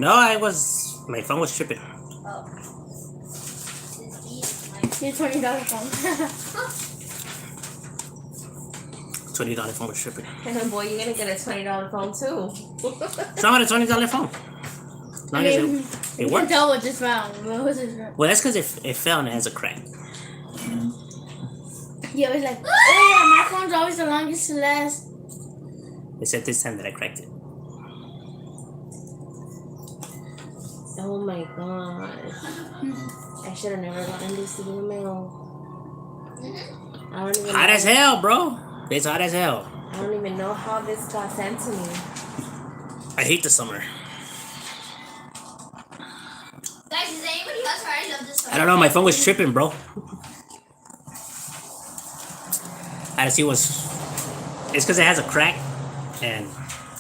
No, my phone was tripping. Oh. Your $20 phone. $20 phone was tripping. And then, boy, you're gonna get a $20 phone too. It's not a $20 phone. As long as it You can works. tell what just found. What was this from? Well, that's because it fell and it has a crack. Yeah, it was like, oh yeah, my phone's always the longest to last. Except this time that I cracked it. Oh my god. I should have never gotten this email. I don't even Hot know. as hell, bro. It's hot as hell. I don't even know how this got sent to me. I hate the summer. Guys, is anybody else already love this song? I don't know. My phone was tripping, bro. I had to see what's. It's because it has a crack, and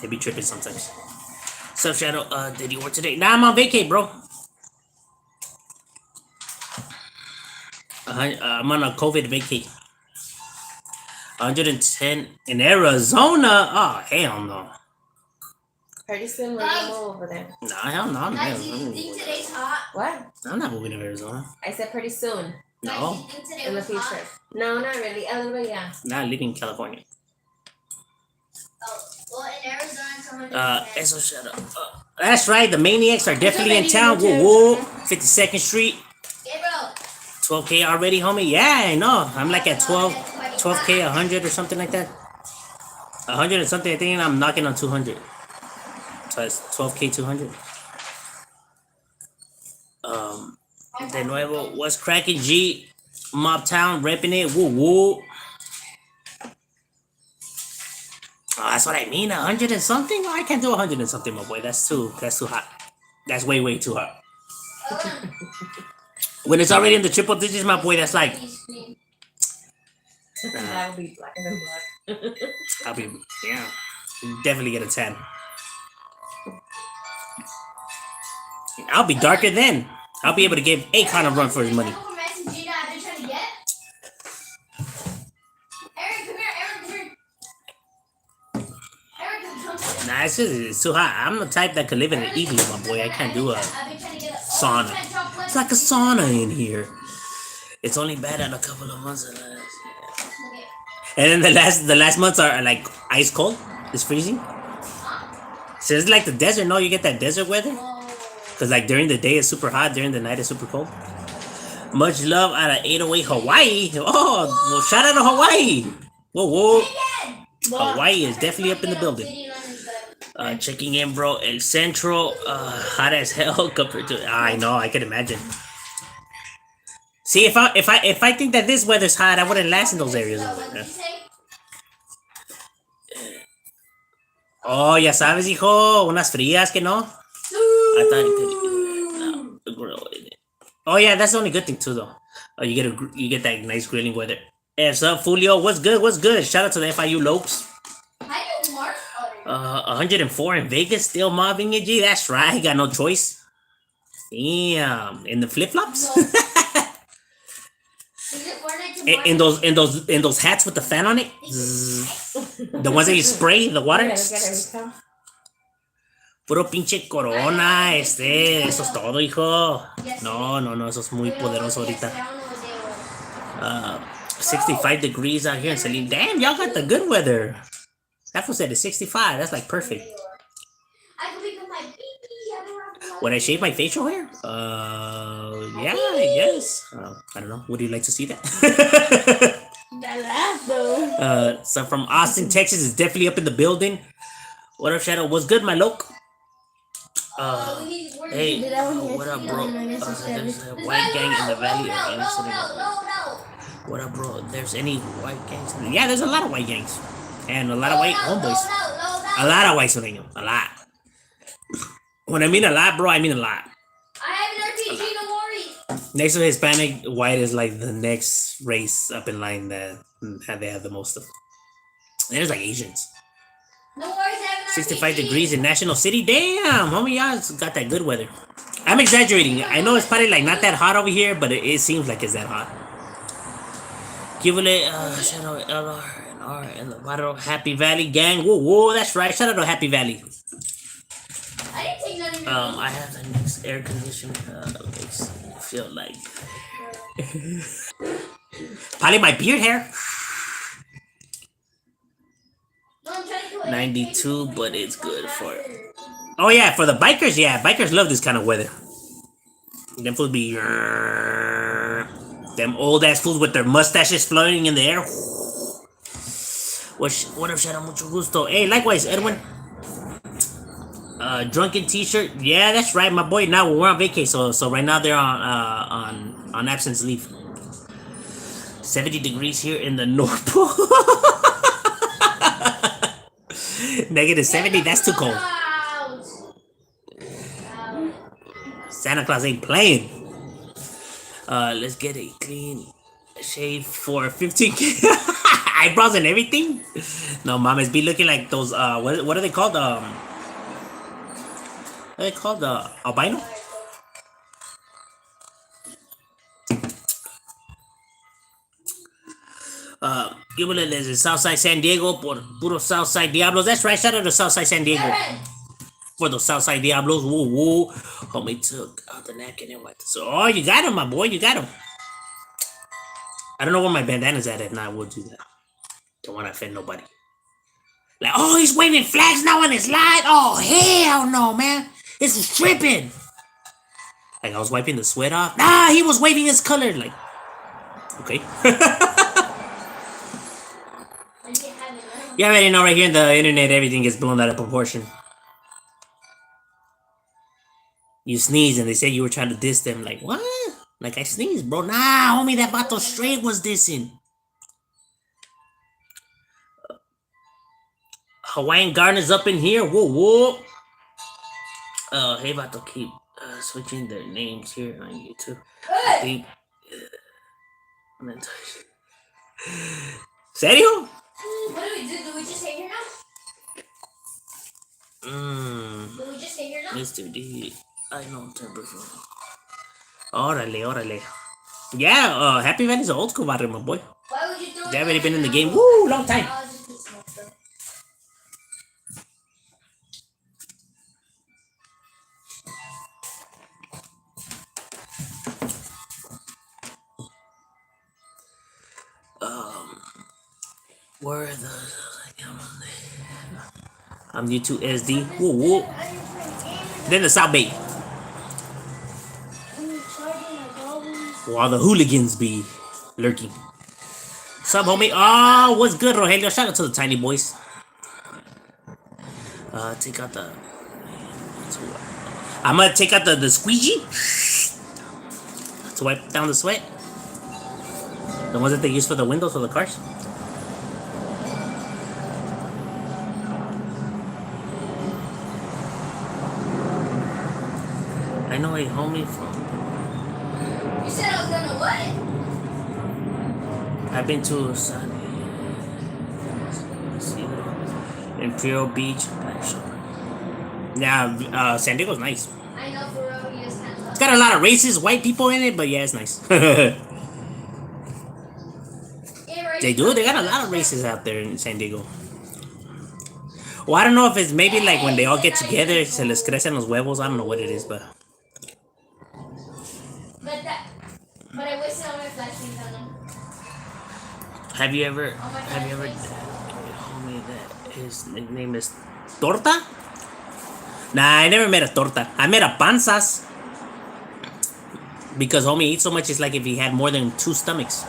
it be tripping sometimes. Sup, Shadow? Did you work today? Nah, I'm on vacay, bro. I'm on a COVID vacay. 110 in Arizona. Oh hell no. Pretty soon we're gonna move over there. Nah, hell no. Guys, do you think today's hot? What? I'm not moving to Arizona. I said pretty soon. No, Guys, do you think today In the was future. hot? No, not really. A little bit, yeah. not living in California. Oh, well, in Arizona, it's 110. Eso Shadow. That's right. The Maniacs are definitely in town. Woo woo. 52nd Street. Gabriel, 12K already, homie? Yeah, I know. I'm like at 12K, 100 or something like that. 100 or something. I think I'm knocking on 200. So it's 12K, 200. De nuevo, what's cracking? G, Mob Town, repping it. Woo woo. Oh, that's what I mean. 100 and something? Oh, I can't do 100 and something, my boy. That's too hot. That's way too hot. When it's already in the triple digits, my boy, that's like That would be blacker than black. I'll be definitely get a 10. I'll be darker then. I'll be able to give Akon a run for his money. Gina, I've been trying to get. Eric, come here. Eric, come here. Nah, it's too hot. I'm the type that could live in an igloo, my boy. I can't do a I've been trying to get sauna. It's like a sauna in here. It's only bad in a couple of months. And then the last months are like ice cold. It's freezing. So it's like the desert. No, you get that desert weather. Cause like during the day it's super hot, during the night it's super cold. Much love out of 808 Hawaii. Oh, well, shout out to Hawaii. Whoa. Hawaii is definitely up in the building. Checking in, bro. El Centro, hot as hell compared to. I know, I can imagine. See, if I think that this weather's hot, I wouldn't last in those areas over there. Oh, ya sabes, hijo, unas frías que no. I thought it could grill it. Oh yeah, that's the only good thing too, though. You get that nice grilling weather. Hey, what's up, Fulio? What's good? Shout out to the FIU Lopes. 104 in Vegas, still mobbing it, G. That's right, got no choice. Damn, in the flip flops. in those hats with the fan on it. The ones that you spray the water. Puro pinche corona, eso es todo, hijo. No, eso es muy poderoso ahorita. 65 degrees out here in Saline. Damn, y'all got the good weather. That fool said it's 65. That's like perfect. When I shave my facial hair? Yeah, I guess. I don't know. Would you like to see that? That laugh though. So from Austin, Texas is definitely up in the building. What up, Shadow? What's good, my loc? Hey, what up, bro? There's a white gang in the valley. What up, bro? There's any white gangs? Yeah, there's a lot of white gangs. And a lot of white homeboys. A lot of white sureños. A lot. When I mean a lot, bro, I mean a lot. I have an RPG, no worries. Next to Hispanic, white is like the next race up in line that they have the most of. And there's like Asians. No worries, I have an 65 RPG. degrees in National City. Damn, homie, y'all got that good weather. I'm exaggerating. I know it's probably like not that hot over here, but it seems like it's that hot. Give it shout out LR and R and the Varrio Happy Valley gang. Whoa, that's right. Shout out to Happy Valley. I didn't take none of your I have the next air conditioner. Makes me feel like probably my beard hair. No, I'm trying to go 92, but it's good for it. Oh yeah, for the bikers, yeah, bikers love this kind of weather. Them fools be them old ass fools with their mustaches floating in the air. What up, Shadow? Mucho gusto. Hey, likewise, Edwin. Drunken T-shirt. Yeah, that's right, my boy. Now we're on vacation, so right now they're on absence leave. 70 degrees here in the North Pole. Negative 70. That's too cold. Santa Claus ain't playing. Let's get a clean shave for 15K. Eyebrows and everything. No, mamas be looking like those. What are they called? What are they called? Albino. Gíbole desde Southside San Diego por puro Southside Diablos. That's right. Shout out to Southside San Diego for the Southside Diablos. Woo woo. Homie took out the napkin and wiped it. So, oh, you got him, my boy. You got him. I don't know where my bandana's at. If not, I will do that. Don't want to offend nobody. Like, oh, he's waving flags now on his live. Oh, hell no, man. This is tripping. Like, I was wiping the sweat off. Nah, he was waving his color. Like, okay. You already know right here in the internet, everything gets blown out of proportion. You sneeze and they say you were trying to diss them. Like, what? Like, I sneezed, bro. Nah, homie, that vato straight was dissing. Hawaiian Gardeners up in here. Whoa, whoa. Hey, vato, keep switching their names here on YouTube. I think. Serio? What do we do? Do we just stay here now? Do we just stay here now? Mr. D, I know temperature. Órale, órale. Yeah, Happy Valley's an old school barrio, my boy. Why would you throw They it already back been in the now? game. Woo, long time. I'll just put some more stuff. Where are the... I'm new to SD. Woo, woo. Then the South Bay. While the hooligans be lurking. Sup, homie? Oh, what's good, Rogelio? Shout out to the tiny boys. Take out the... I'm gonna take out the squeegee to wipe down the sweat. The ones that they use for the windows for the cars. I know a homie from... You said I was gonna what? I've been to Imperial Beach. Yeah, San Diego's nice. I know for real, you just can't It's got a lot of racist white people in it, but yeah, it's nice. They do. They got a lot of races out there in San Diego. Well, I don't know if it's maybe like when they all get together, se les crecen los huevos. I don't know what it is, but... But I wasted all my flashlights on them. Have you ever... Homie, that his nickname is Torta? Nah, I never met a torta. I met a panzas. Because homie eats so much, it's like if he had more than 2 stomachs.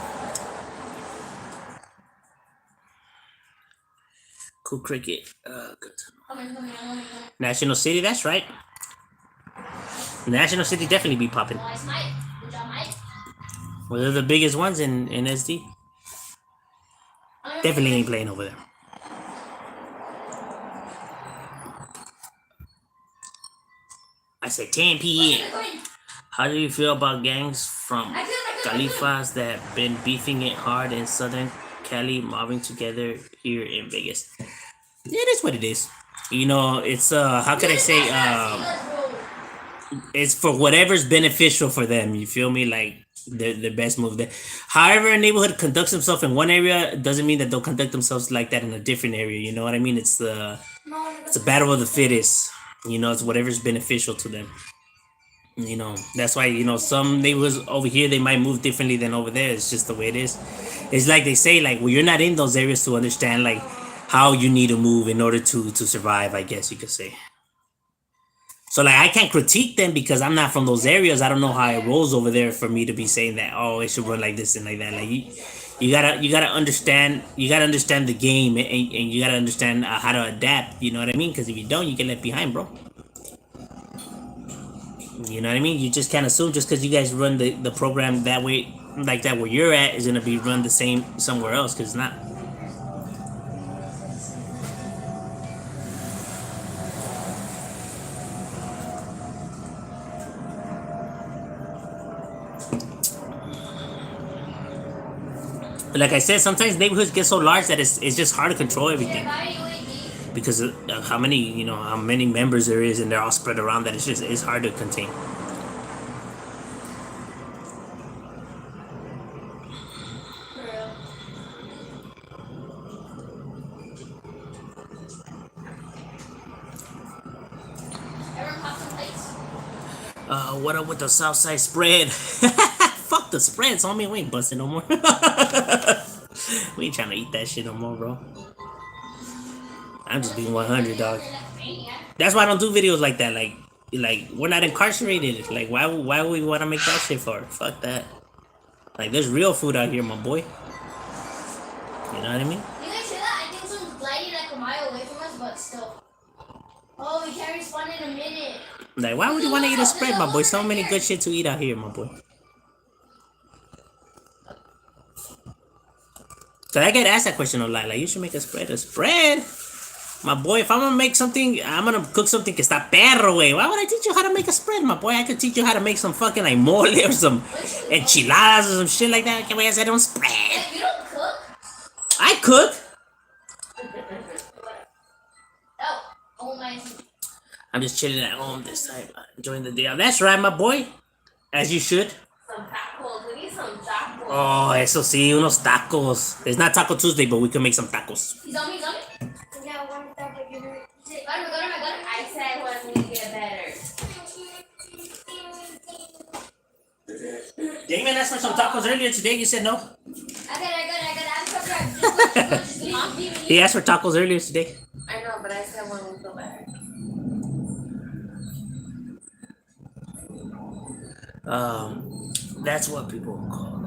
Cool cricket. Good. National City, that's right. National City definitely be popping. Nice, Mike. Good job, Mike. Well, they're the biggest ones in SD. Definitely ain't playing over there. I said 10 p.m. How do you feel about gangs from Califas that been beefing it hard in Southern Cali, mobbing together here in Vegas? Yeah, it is what it is. You know, it's how can I say, it's for whatever's beneficial for them. You feel me? Like the best move there. However, a neighborhood conducts themselves in one area doesn't mean that they'll conduct themselves like that in a different area. You know what I mean? It's a battle of the fittest. It's whatever's beneficial to them. That's why some neighborhoods over here they might move differently than over there. It's just the way it is. It's like they say, like, well, you're not in those areas to understand like how you need to move in order to survive, I guess you could say. So like I can't critique them because I'm not from those areas. I don't know how it rolls over there for me to be saying that, oh, it should run like this and like that. Like you gotta understand the game, and you gotta understand how to adapt. You know what I mean? Because if you don't, you get left behind, bro. You know what I mean? You just can't assume just because you guys run the program that way, like that where you're at, is gonna be run the same somewhere else, because it's not. But like I said, sometimes neighborhoods get so large that it's just hard to control everything because of how many members there is, and they're all spread around, that it's hard to contain. What up with the Southside spread? Fuck the spreads, homie. We ain't busting no more. We ain't trying to eat that shit no more, bro. I'm just being 100, dog. That's why I don't do videos like that. Like we're not incarcerated. Like why would we want to make that shit for? Fuck that. Like there's real food out here, my boy. You know what I mean? You guys hear that? I think someone's gliding like a mile away from us, but still. Oh, we can't respawn in a minute. Like why would you want to eat a spread, my boy? So many good shit to eat out here, my boy. So I get asked that question a lot. Like, you should make a spread. A spread? My boy, if I'm gonna make something, I'm gonna cook something que está perro, way. Why would I teach you how to make a spread, my boy? I could teach you how to make some fucking like mole or some enchiladas or some shit like that. Can we say don't spread? Hey, you don't cook? I cook. Oh my. I'm just chilling at home this time, enjoying the day. That's right, my boy. As you should. Some tacos. We need some tacos. Oh, eso sí, unos tacos. It's not Taco Tuesday, but we can make some tacos. He's on me, Yeah, one taco. Got him. I said when we get better. Damon asked for some tacos earlier today. You said no. I got it. I'm subscribed. He asked for tacos earlier today. I know, but I said when we feel better. That's what people call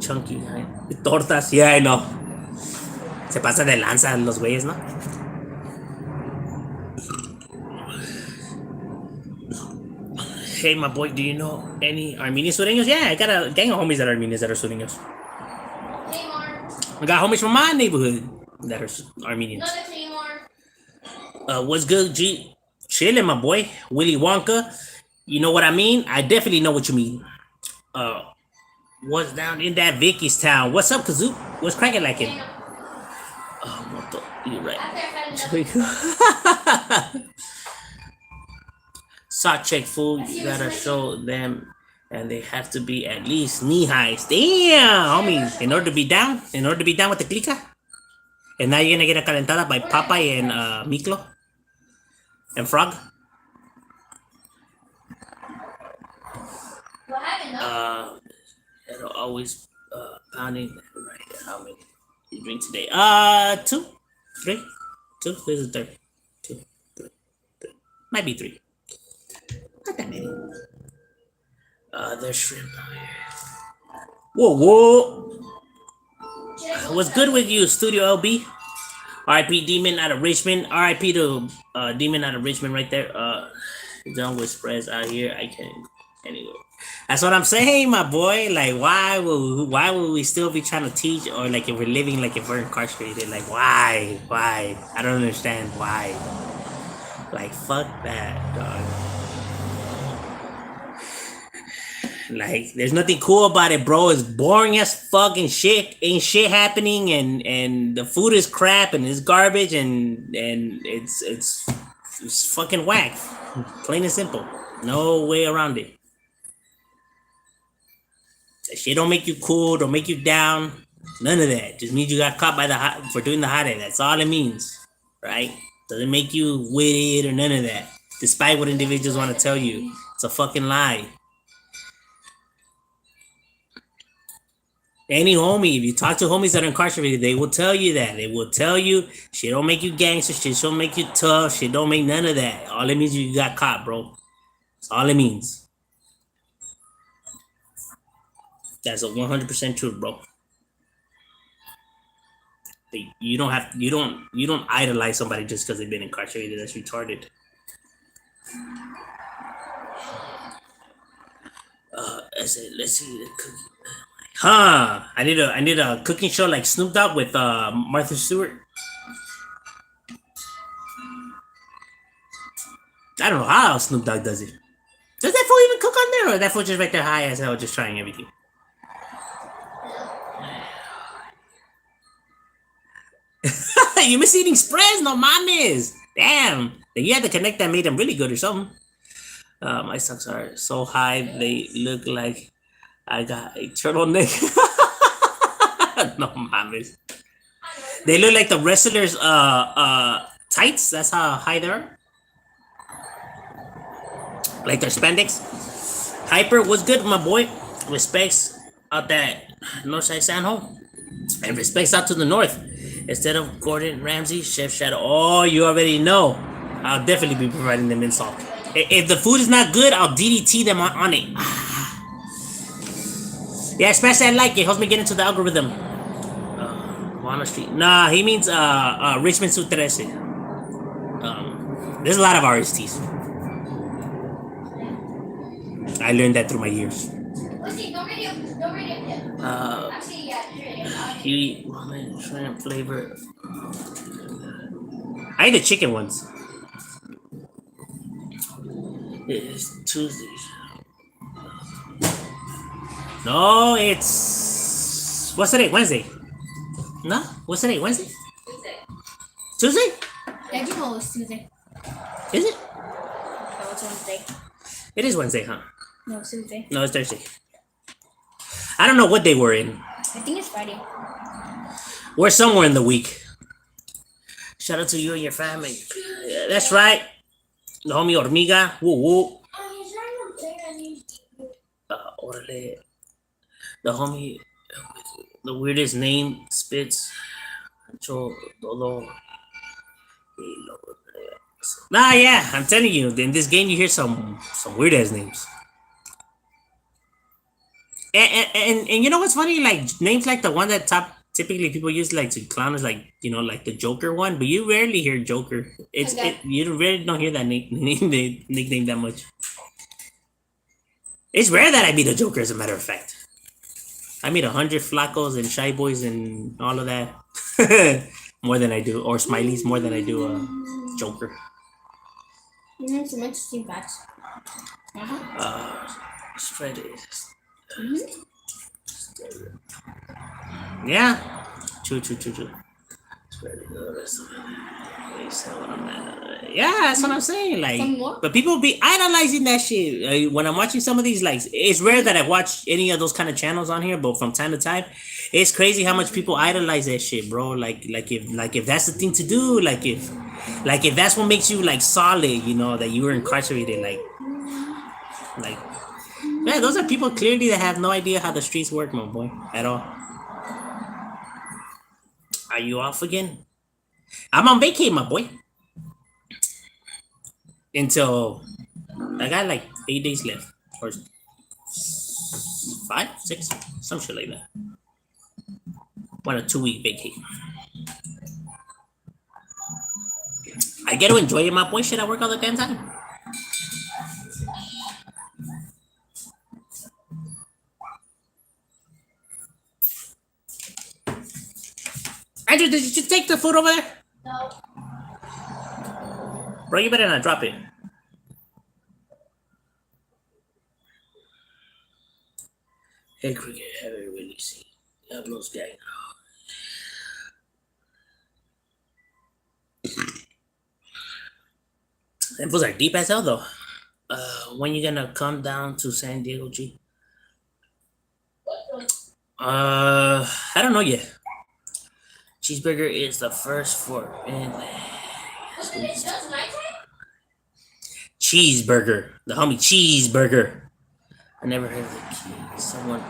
chunky, right? Tortas, yeah, I know. Se pasa de lanza los güeyes, ¿no? Hey, my boy, do you know any Armenian sureños? Yeah, I got a gang of homies that are Armenians that are sureños. Claymore. I got homies from my neighborhood that are Armenians. Another Claymore. What's good, G? Chillin', my boy. Willy Wonka. You know what I mean? I definitely know what you mean. What's down in that Vicky's town? What's up, Kazoo? What's cracking like it? Oh, what the? You're right. Sock check fool. You gotta show them, and they have to be at least knee highs. Damn, homies. In order to be down with the clica. And now you're gonna get a calentada by Popeye and Miklo and Frog. What happened, It'll always pounding. Right. How many you drink today? 2, 3, 2. This is the third. 2, 3, 3. Might be 3. Not that many. There's shrimp out here. Whoa. What's good with you, Studio LB? R.I.P. Demon out of Richmond. R.I.P. to Demon out of Richmond right there. Done with spreads out here. I can't. Anyway. That's what I'm saying, my boy. Like, why would we still be trying to teach, or like if we're living like if we're incarcerated? Like, why? I don't understand why. Like, fuck that, dog. Like, there's nothing cool about it, bro. It's boring as fucking shit. Ain't shit happening, and the food is crap, and it's garbage, and it's fucking whack. Plain and simple. No way around it. That shit don't make you cool, don't make you down. None of that. Just means you got caught by for doing the hot egg. That's all it means, right? Doesn't make you with it or none of that. Despite what individuals want to tell you, it's a fucking lie. Any homie, if you talk to homies that are incarcerated, they will tell you that. They will tell you shit don't make you gangster, shit don't make you tough, shit don't make none of that. All it means is you got caught, bro. That's all it means. That's a 100% truth, bro. You don't idolize somebody just because they've been incarcerated. That's retarded. Let's see. Huh? I need a cooking show like Snoop Dogg with Martha Stewart. I don't know how Snoop Dogg does it. Does that fool even cook on there, or that fool just right there high as hell, just trying everything? You miss eating spreads, no mames. Damn. Then you had to connect that made them really good or something. My socks are so high they look like I got a turtleneck. No mames. They look like the wrestlers' tights. That's how high they are. Like their spandex. Hyper was good, my boy. Respects out that Northside San Ho. And respects out to the north. Instead of Gordon Ramsay, Chef Shadow. Oh, you already know. I'll definitely be providing them insult. If the food is not good, I'll DDT them on it. Yeah, smash that like. It helps me get into the algorithm. Juana Street. Nah, he means Richmond Su 13. There's a lot of RSTs. I learned that through my years. You eat ramen, shrimp flavor. I eat the chicken ones. It's Tuesday. No, it's what's today? Wednesday. No, what's today? Wednesday. Tuesday. Did you know it's Tuesday? Is it? No, it's Wednesday. It is Wednesday, huh? No, it's Tuesday. No, it's Thursday. I don't know what day we're in. I think it's Friday. We're somewhere in the week. Shout out to you and your family. Yeah, that's right. The homie Hormiga. Woo woo. Orale. The homie with the weirdest name spits. Nah, yeah, I'm telling you, in this game you hear some weird ass names. And you know what's funny? Like names like the one that typically people use like to clown is like like the Joker one, but you rarely hear Joker. You rarely don't hear that nickname that much. It's rare that I meet a Joker, as a matter of fact. I meet 100 flacos and shy boys and all of that more than I do, or smileys more than I do Joker. Some interesting facts. Spread it. Yeah. True. Yeah, that's what I'm saying. Like, but people be idolizing that shit. When I'm watching some of these, like, it's rare that I watch any of those kind of channels on here, but from time to time, it's crazy how much people idolize that shit, bro. Like if that's the thing to do, like if that's what makes you like solid, that you were incarcerated, like. Yeah, those are people clearly that have no idea how the streets work, my boy, at all. Are you off again? I'm on vacay, my boy. Until I got like 8 days left, or 5, 6, some shit like that. 1 or 2 week vacay. I get to enjoy it, my boy. Shit, I work all the damn time. Andrew, did you take the food over there? No. Bro, you better not drop it. Hey, Cricket, haven't really seen Diablo's gang. Them fools are deep as hell, though. When you gonna come down to San Diego, G? I don't know yet. Cheeseburger is the first for and Isn't it just nighttime? Cheeseburger. The homie Cheeseburger. I never heard of the key. Someone.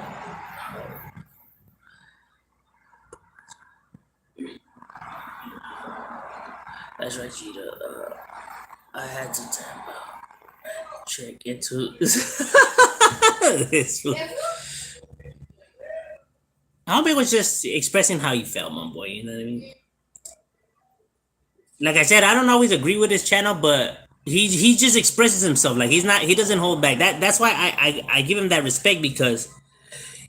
That's right, Cheetah. I had to check into this. Homie was just expressing how he felt, my boy. You know what I mean? Like I said, I don't always agree with his channel, but he just expresses himself. Like he doesn't hold back. That's why I give him that respect, because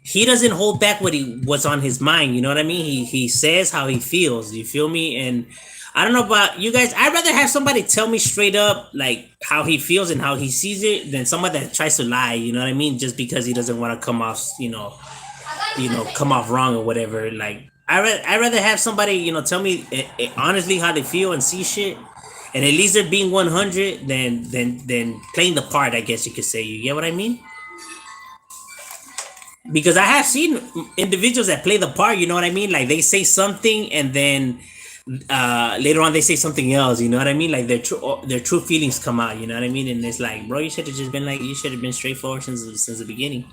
he doesn't hold back what's on his mind. You know what I mean? He says how he feels. You feel me? And I don't know about you guys. I'd rather have somebody tell me straight up like how he feels and how he sees it than somebody that tries to lie. You know what I mean? Just because he doesn't want to come off, come off wrong or whatever. Like I'd rather have somebody, tell me honestly how they feel and see shit, and at least they're being 100 than playing the part. I guess you could say. You get what I mean? Because I have seen individuals that play the part. You know what I mean? Like they say something and then later on they say something else. You know what I mean? Like their true feelings come out. You know what I mean? And it's like, bro, you should have just been like, you should have been straightforward since the beginning.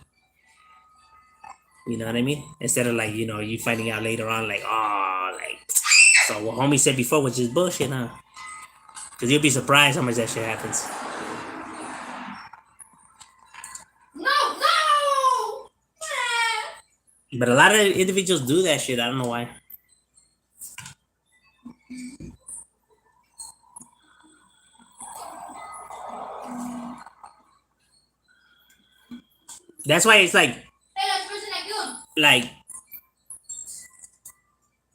You know what I mean? Instead of like, you finding out later on like, oh, like, so what homie said before was just bullshit, huh? Because you'll be surprised how much that shit happens. No! But a lot of individuals do that shit. I don't know why. That's why it's like, Hey, that's the person that killed. like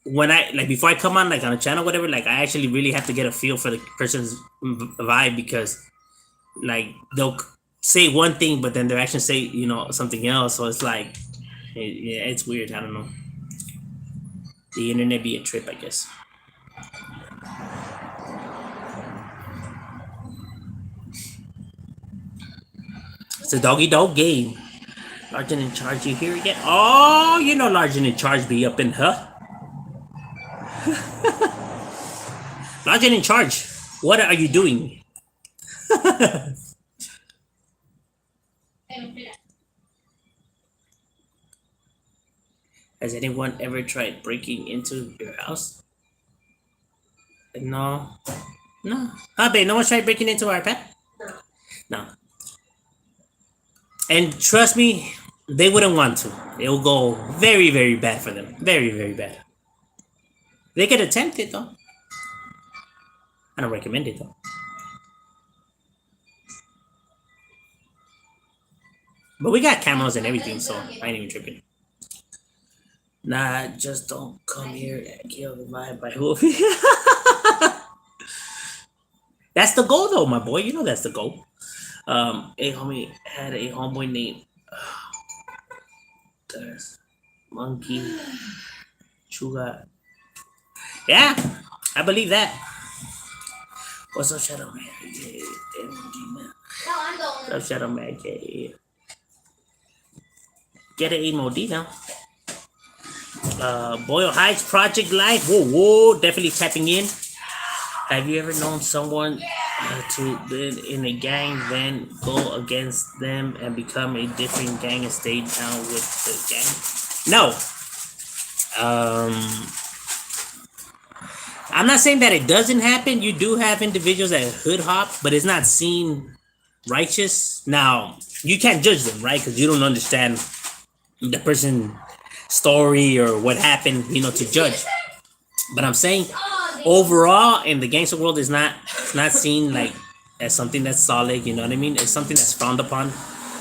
when I like before I come on like on a channel, whatever, like I actually really have to get a feel for the person's vibe, because like they'll say one thing but then their actions say something else. So it's like, yeah, it's weird. I don't know. The internet be a trip, I guess. It's a doggy dog game. Largen in charge, you here again? Oh, Largen in charge be up in her. Largen in charge, what are you doing? Has anyone ever tried breaking into your house? No. Huh, babe, no one's tried breaking into our pet? No. And trust me, they wouldn't want to. It will go very, very bad for them. Very, very bad. They could attempt it though. I don't recommend it though. But we got cameras and everything, so I ain't even tripping. Nah, just don't come here and kill the vibe by who. That's the goal though, my boy. You know that's the goal. A homie had a homeboy named Monkey Sugar. Yeah, I believe that. What's up, Shadow Man? Yeah, No, I'm the what's owner. up, Shadow Man? Yeah. Get an M.O.D now. Boyle Heights Project Life. Whoa, definitely tapping in. Have you ever known someone to be in a gang, then go against them and become a different gang and stay down with the gang? No. I'm not saying that it doesn't happen. You do have individuals that hood hop, but it's not seen righteous. Now, you can't judge them, right? Because you don't understand the person's story or what happened, to judge. But I'm saying overall in the gangster world is not seen like as something that's solid. You know what I mean? It's something that's frowned upon.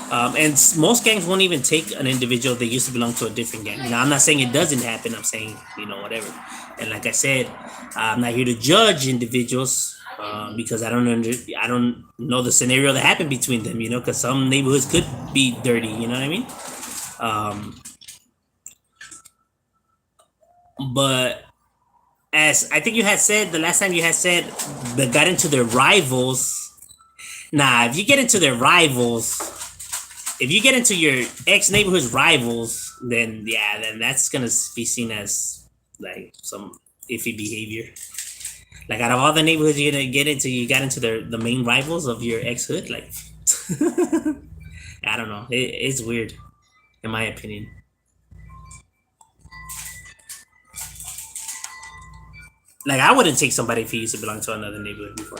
And most gangs won't even take an individual that used to belong to a different gang. Now, I'm not saying it doesn't happen. I'm saying, whatever. And like I said, I'm not here to judge individuals because I don't know the scenario that happened between them, because some neighborhoods could be dirty. You know what I mean? But as I think you had said the last time, you had said they got into their rivals. Nah, if you get into their rivals, if you get into your ex neighborhood's rivals, then that's gonna be seen as like some iffy behavior. Like out of all the neighborhoods you're gonna get into, you got into the main rivals of your ex hood. Like, I don't know. It's weird, in my opinion. Like, I wouldn't take somebody if he used to belong to another neighborhood before.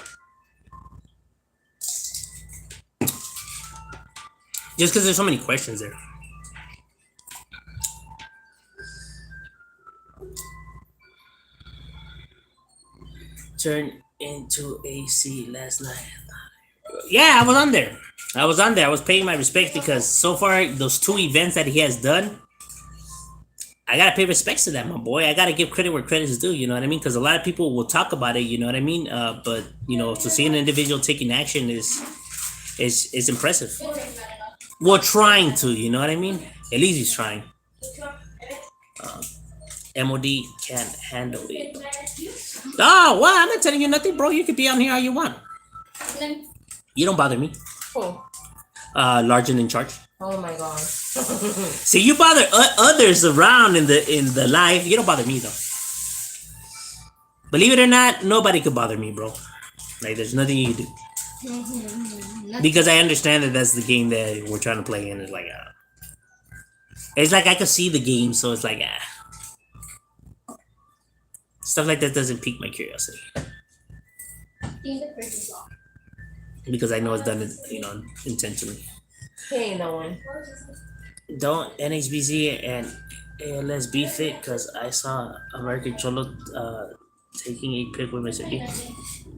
Just because there's so many questions there. Turned into AC last night. Yeah, I was on there. I was paying my respects because so far those two events that he has done, I gotta pay respects to that, my boy. I gotta give credit where credit is due. You know what I mean? Because a lot of people will talk about it. You know what I mean? But you know, to see an individual taking action is impressive. Well, trying to. You know what I mean? At least he's trying. M.O.D. can't handle it. Oh, well, I'm not telling you nothing, bro. You can be on here all you want. You don't bother me. Who? Large and in charge. Oh my god. See, you bother others around in the life. You don't bother me though. Believe it or not, nobody could bother me, bro. Like, there's nothing you can do. Because I understand that that's the game that we're trying to play, and it's like I could see the game, so it's like stuff like that doesn't pique my curiosity. Because I know it's done, you know, intentionally. He ain't no one. Don't NHBZ and ALS beef it, because I saw American Cholo taking a pic with Mr. B.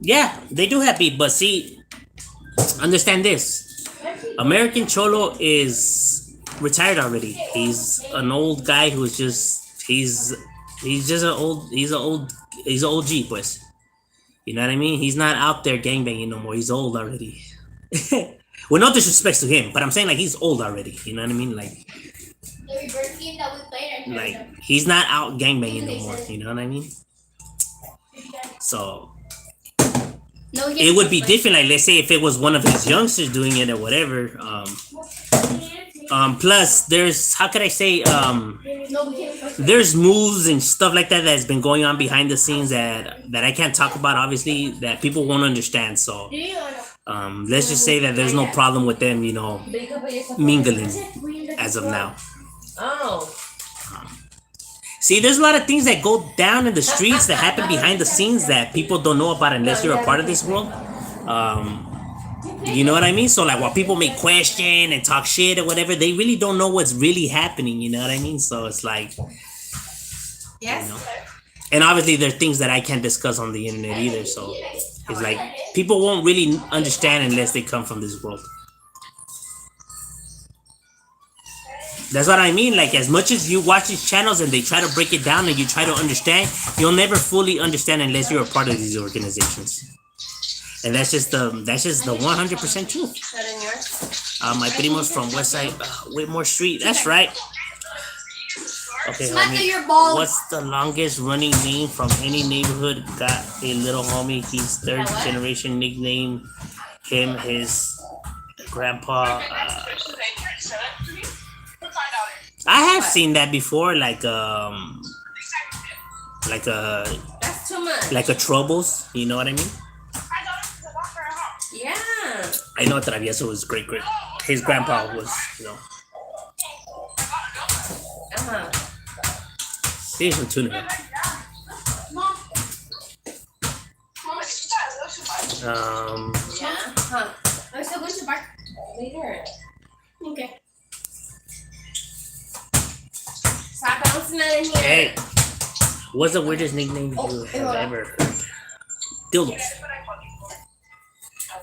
Yeah, they do have beef, but see, understand this. American Cholo is retired already. He's an old guy who's just he's an OG, pues. You know what I mean? He's not out there gangbanging no more. He's old already. Well, no disrespect to him, but I'm saying like he's old already. You know what I mean? Like he's not out gangbanging no more. You know what I mean? So it would be different. Like, let's say if it was one of his youngsters doing it or whatever. Plus, there's, how could I say, there's moves and stuff like that that's been going on behind the scenes that I can't talk about, obviously, that people won't understand. So, let's just say that there's no problem with them, you know, mingling as of now. Oh. See, there's a lot of things that go down in the streets that happen behind the scenes that people don't know about unless you're a part of this world. You know what I mean? So like while people may question and talk shit or whatever, they really don't know what's really happening. You know what I mean? So it's like, yes. You know. And obviously there's things that I can't discuss on the internet either. So it's like people won't really understand unless they come from this world. That's what I mean. Like, as much as you watch these channels and they try to break it down and you try to understand, you'll never fully understand unless you're a part of these organizations. And that's just the 100% truth. Is that in yours? My primo's from Westside Whitmore Street. That's right. Okay, homie. What's the longest running name from any neighborhood? Got a little homie. He's third generation nickname. Him, his grandpa. I have seen that before, like a That's too much. like a troubles. You know what I mean? Yeah. I know Travieso was great. His grandpa was, you know. Here's some tuna. Yeah. Huh. I'm still going to bark. Later. Okay. Stop bouncing that in here. Hey, what's the weirdest nickname you have ever heard? Dildos.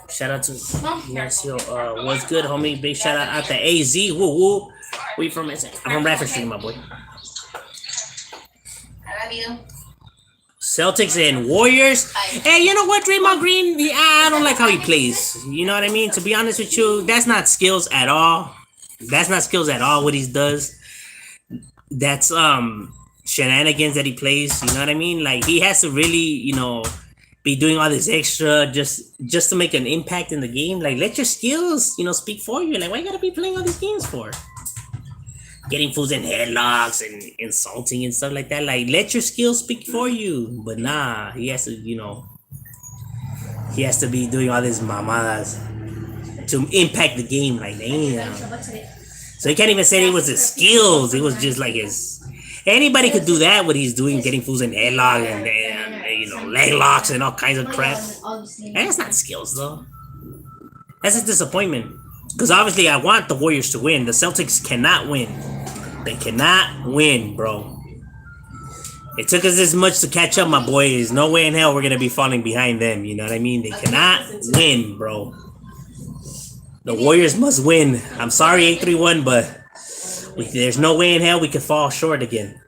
Shout out to Marcio. What's good, homie? Big shout out to AZ. Woo woo. Where you from? I'm from Radford Street, my boy. I love you. Celtics and Warriors. Hey, you know what, Draymond Green? Yeah, I don't like how he plays. You know what I mean? To be honest with you, that's not skills at all. That's not skills at all. What he does. That's shenanigans that he plays. You know what I mean? Like, he has to really, you know, be doing all this extra just to make an impact in the game. Like, let your skills, you know, speak for you. Like, why you gotta be playing all these games for? Getting fools in headlocks and insulting and stuff like that. Like, let your skills speak for you. But nah, he has to, you know, he has to be doing all these mamadas to impact the game. Like, damn. So he can't even say it was his skills. It was just like his. Anybody could do that. What he's doing, getting fools in headlock and leg locks and all kinds of crap. And that's not skills though. That's a disappointment. Because obviously, I want the Warriors to win. The Celtics cannot win. They cannot win, bro. It took us this much to catch up, my boy. There's no way in hell we're gonna be falling behind them. You know what I mean? They cannot win, bro. The Warriors must win. I'm sorry, 8-3-1, but there's no way in hell we could fall short again.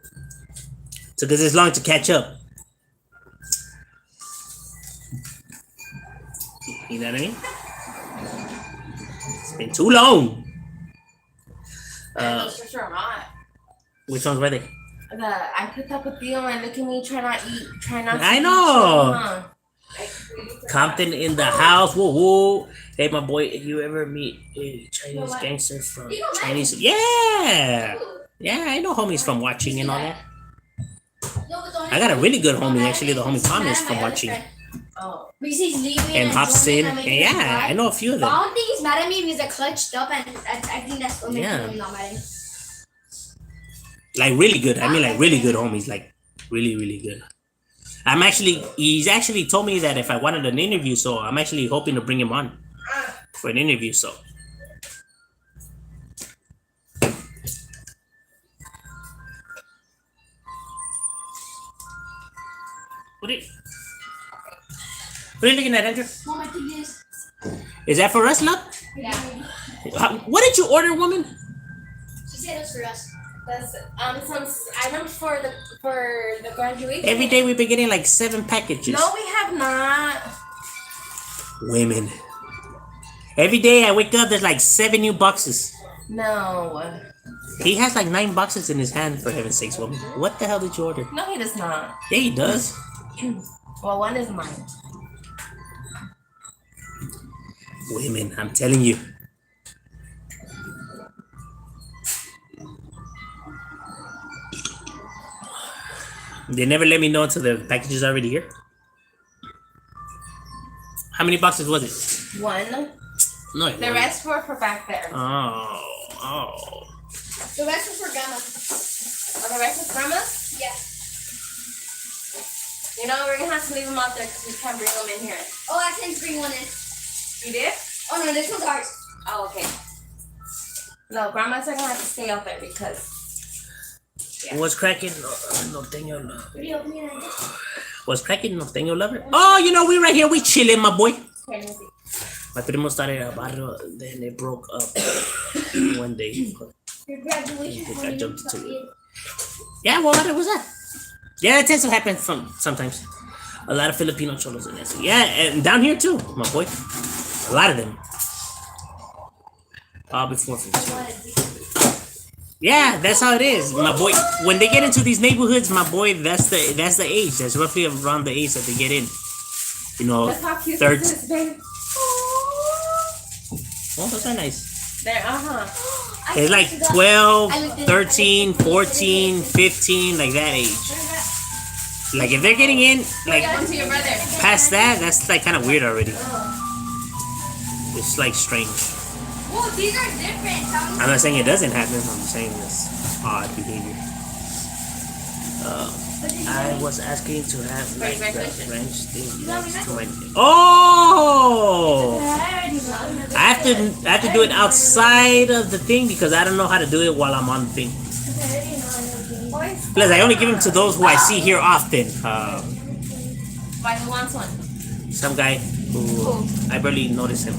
Took us this long to catch up. You know what I mean? It's been too long. Which one's were they? I picked up with Theo and look at me try not to I eat know. shit, Compton in the house. Whoa, whoa. Hey, my boy, if you ever meet a Chinese gangster from Chinese... Yeah! Yeah, I know homies from watching and all that. I got a really good homie, actually. The homie Thomas from watching. Oh. Because he's leaving And Hobson. joining And yeah, I know a few of But I them. don't think he's mad at me because I clutched up and I think that's what makes Yeah. him not mad at me. Like, really good. I mean, like, really good homies. Like, really, really good. He's actually told me that if I wanted an interview, so I'm actually hoping to bring him on for an interview, so. What are you looking at, Andrew? Mom, I think this. Is that for us, love? Yeah. What did you order, woman? She said it was for us. That's some items for the graduation. Every day we've been getting like 7 packages. No, we have not. Women. Every day I wake up, there's like 7 new boxes. No. He has like 9 boxes in his hand, for heaven's sakes, woman. What the hell did you order? No, he does not. Yeah, he does. Well, one is mine. Women, I'm telling you. They never let me know until the package is already here. How many boxes was it? One. No, it The wasn't. rest were for back there. Oh. The rest was for grandma. Oh, the rest is grandma's? Yeah. You know, we're gonna have to leave them out there because we can't bring them in here. Oh, I can bring one in. You did? Oh no, this one's ours. Oh, okay. No, grandma's are gonna have to stay out there because. What's cracking? No, tengo. What are you opening it? What's cracking? No tengo lover. Oh, you know, we right here. We chilling, my boy. My primo started a barrio, then they broke up one day. Your graduation I party. jumped into it. Yeah, well, what was that? Yeah, it tends to happen sometimes. A lot of Filipino cholos in there. So yeah, and down here too, my boy. A lot of them. All before 15. Yeah, that's how it is, my boy. When they get into these neighborhoods, my boy, that's the age. That's roughly around the age that they get in. You know, Look how cute third. this is, babe. Oh, those are nice. There, It's like 12, 13, 14, 15, like that age. Like if they're getting in, like Come to your brother. past that, that's like kind of weird already. It's like strange. Whoa, these are different. I'm not saying it doesn't happen. I'm saying it's odd behavior. I was asking to have like the French thing next to my. Oh! I have to do it outside of the thing because I don't know how to do it while I'm on the thing. Plus, I only give them to those who I see here often. Why who wants one? Some guy who I barely notice him.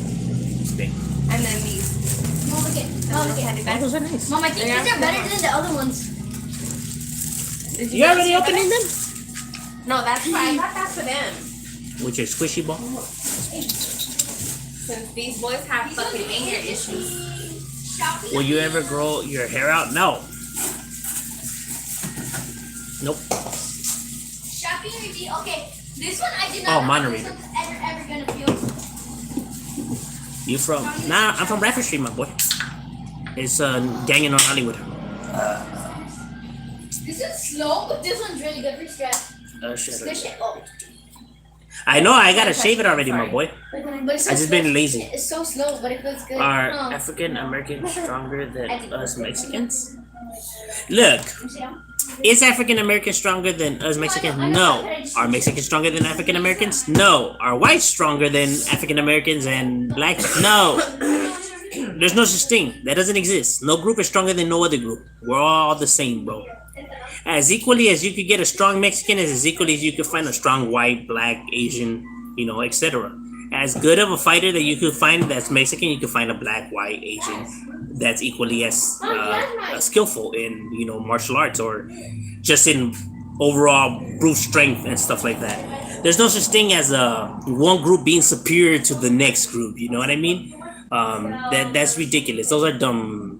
Today. And then these. Mom, look at. Mom, look at. Those are nice. Mom, I think these are better than the other ones. Did You already opening them? No, that's fine. I thought that's for them. With your squishy ball? Since these boys have fucking anger issues. Will you ever grow your hair out? No. Nope. Shopping review. Okay, this one I did not. Oh, know Monterey. this one's ever gonna feel. You from? Nah, I'm from Radford Street, my boy. It's Gangin' on Hollywood. This one's slow, but this one's really good for stress. Shit. Good shit. Oh. I know I gotta shave it already, my boy. But it's so I just slow. been lazy. It's so slow, but it feels good. Are No. African Americans stronger than us Mexicans? Look, is African Americans stronger than us Mexicans? No. Are Mexicans stronger than African Americans? No. Are whites stronger than African Americans and blacks? No. There's no such thing. That doesn't exist. No group is stronger than no other group. We're all the same, bro. As equally as you could get a strong Mexican, as equally as you could find a strong white, black, Asian, etc. As good of a fighter that you could find that's Mexican, you could find a black, white, Asian that's equally as skillful in martial arts or just in overall brute strength and stuff like that. There's no such thing as one group being superior to the next group. You know what I mean? That's ridiculous. Those are dumb.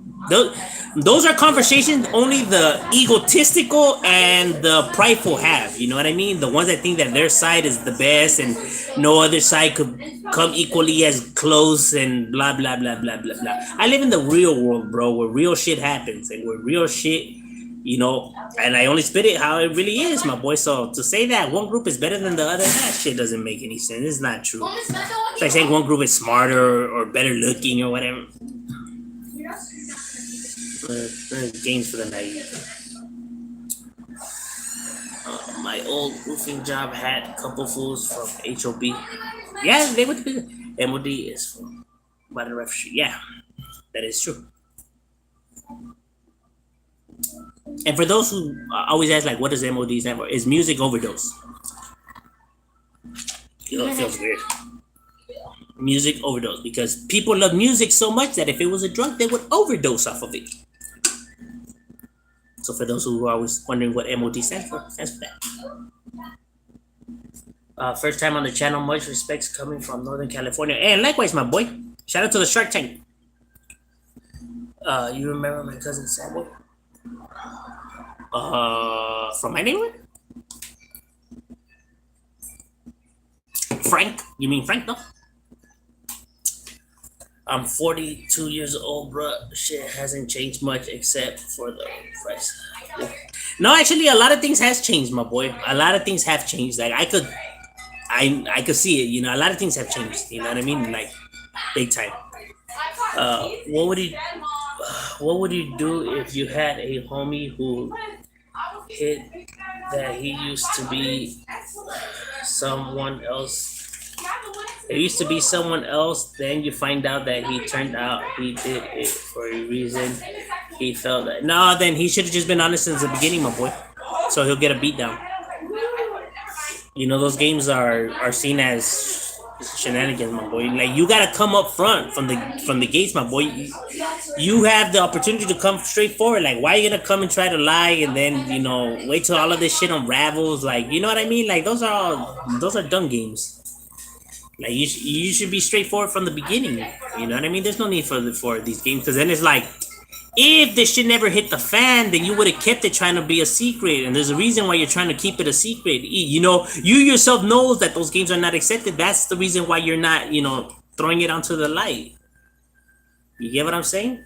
Those are conversations only the egotistical and the prideful have. You know what I mean? The ones that think that their side is the best and no other side could come equally as close and blah blah blah blah blah blah. I live in the real world, bro, where real shit happens and where real shit, and I only spit it how it really is, my boy. So to say that one group is better than the other, that shit doesn't make any sense. It's not true. It's like saying one group is smarter or better looking or whatever. Games for the night. My old roofing job had a couple fools from HOB. Yeah, they would be. M.O.D is from Body Refugee. Yeah, that is true. And for those who always ask, like, what does M.O.D stand for? Is music overdose. It feels weird. Music overdose. Because people love music so much that if it was a drug, they would overdose off of it. So for those who are always wondering what M.O.D stands for that. First time on the channel, much respects coming from Northern California. And likewise, my boy. Shout out to the Shark Tank. You remember my cousin Samuel? From my neighborhood? Frank? You mean Frank, no? I'm 42 years old, bro. Shit hasn't changed much except for the price. No, actually, a lot of things has changed, my boy. A lot of things have changed. Like I could see it. A lot of things have changed. You know what I mean? Like big time. What would you do if you had a homie who hit that he used to be someone else? It used to be someone else, then you find out that he turned out he did it for a reason. He felt that. No, then he should have just been honest since the beginning, my boy. So he'll get a beat down. Those games are seen as shenanigans, my boy. Like, you gotta come up front from the gates, my boy. You have the opportunity to come straight forward. Like, why are you gonna come and try to lie and then wait till all of this shit unravels? Like, you know what I mean? Like, those are dumb games. Like, you should be straightforward from the beginning. You know what I mean? There's no need for these games, because then it's like, if this shit never hit the fan, then you would have kept it trying to be a secret, and there's a reason why you're trying to keep it a secret. You yourself knows that those games are not accepted. That's the reason why you're not, throwing it onto the light. You get what I'm saying?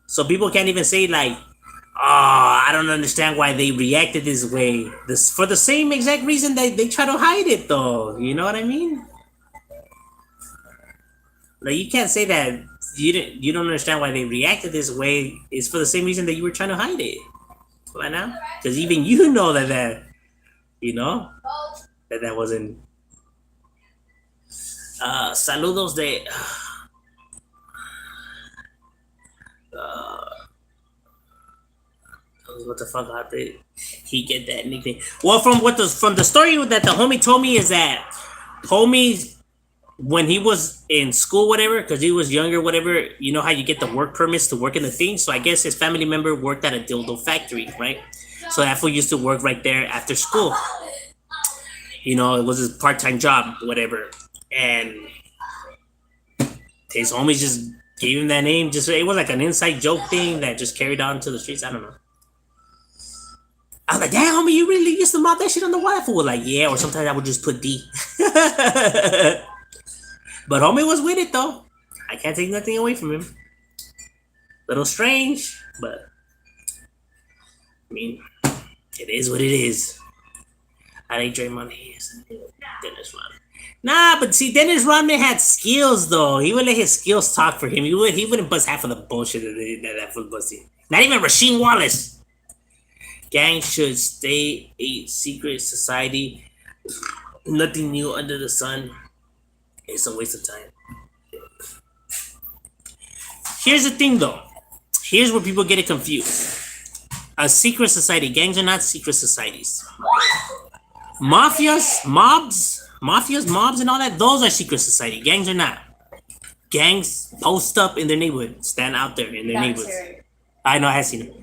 So people can't even say like, I don't understand why they reacted this way. This for the same exact reason that they try to hide it, though. You know what I mean? Like, you can't say that you don't understand why they reacted this way. It's for the same reason that you were trying to hide it. Why now? Because even you know that that wasn't. Saludos de. What the fuck? How did he get that nickname? Well, from the story that the homie told me is that homie, when he was in school, whatever, because he was younger, whatever, you know how you get the work permits to work in the thing. So I guess his family member worked at a dildo factory, right? So that fool used to work right there after school. It was his part-time job, whatever, and his homies just gave him that name. Just it was like an inside joke thing that just carried on to the streets. I don't know. I was like, damn, homie, you really used to mop that shit on the waffle? Like, yeah, or sometimes I would just put D. But homie was with it, though. I can't take nothing away from him. Little strange, but I mean, it is what it is. How they Draymond is Dennis Rodman. Nah, but see, Dennis Rodman had skills though. He would let his skills talk for him. He wouldn't bust half of the bullshit that was busting. Not even Rasheed Wallace. Gangs should stay a secret society. Nothing new under the sun. It's a waste of time. Here's the thing though. Here's where people get it confused. A secret society. Gangs are not secret societies. Mobs, and all that, those are secret society. Gangs are not. Gangs post up in their neighborhood, stand out there in their neighborhoods. I know, I have seen it.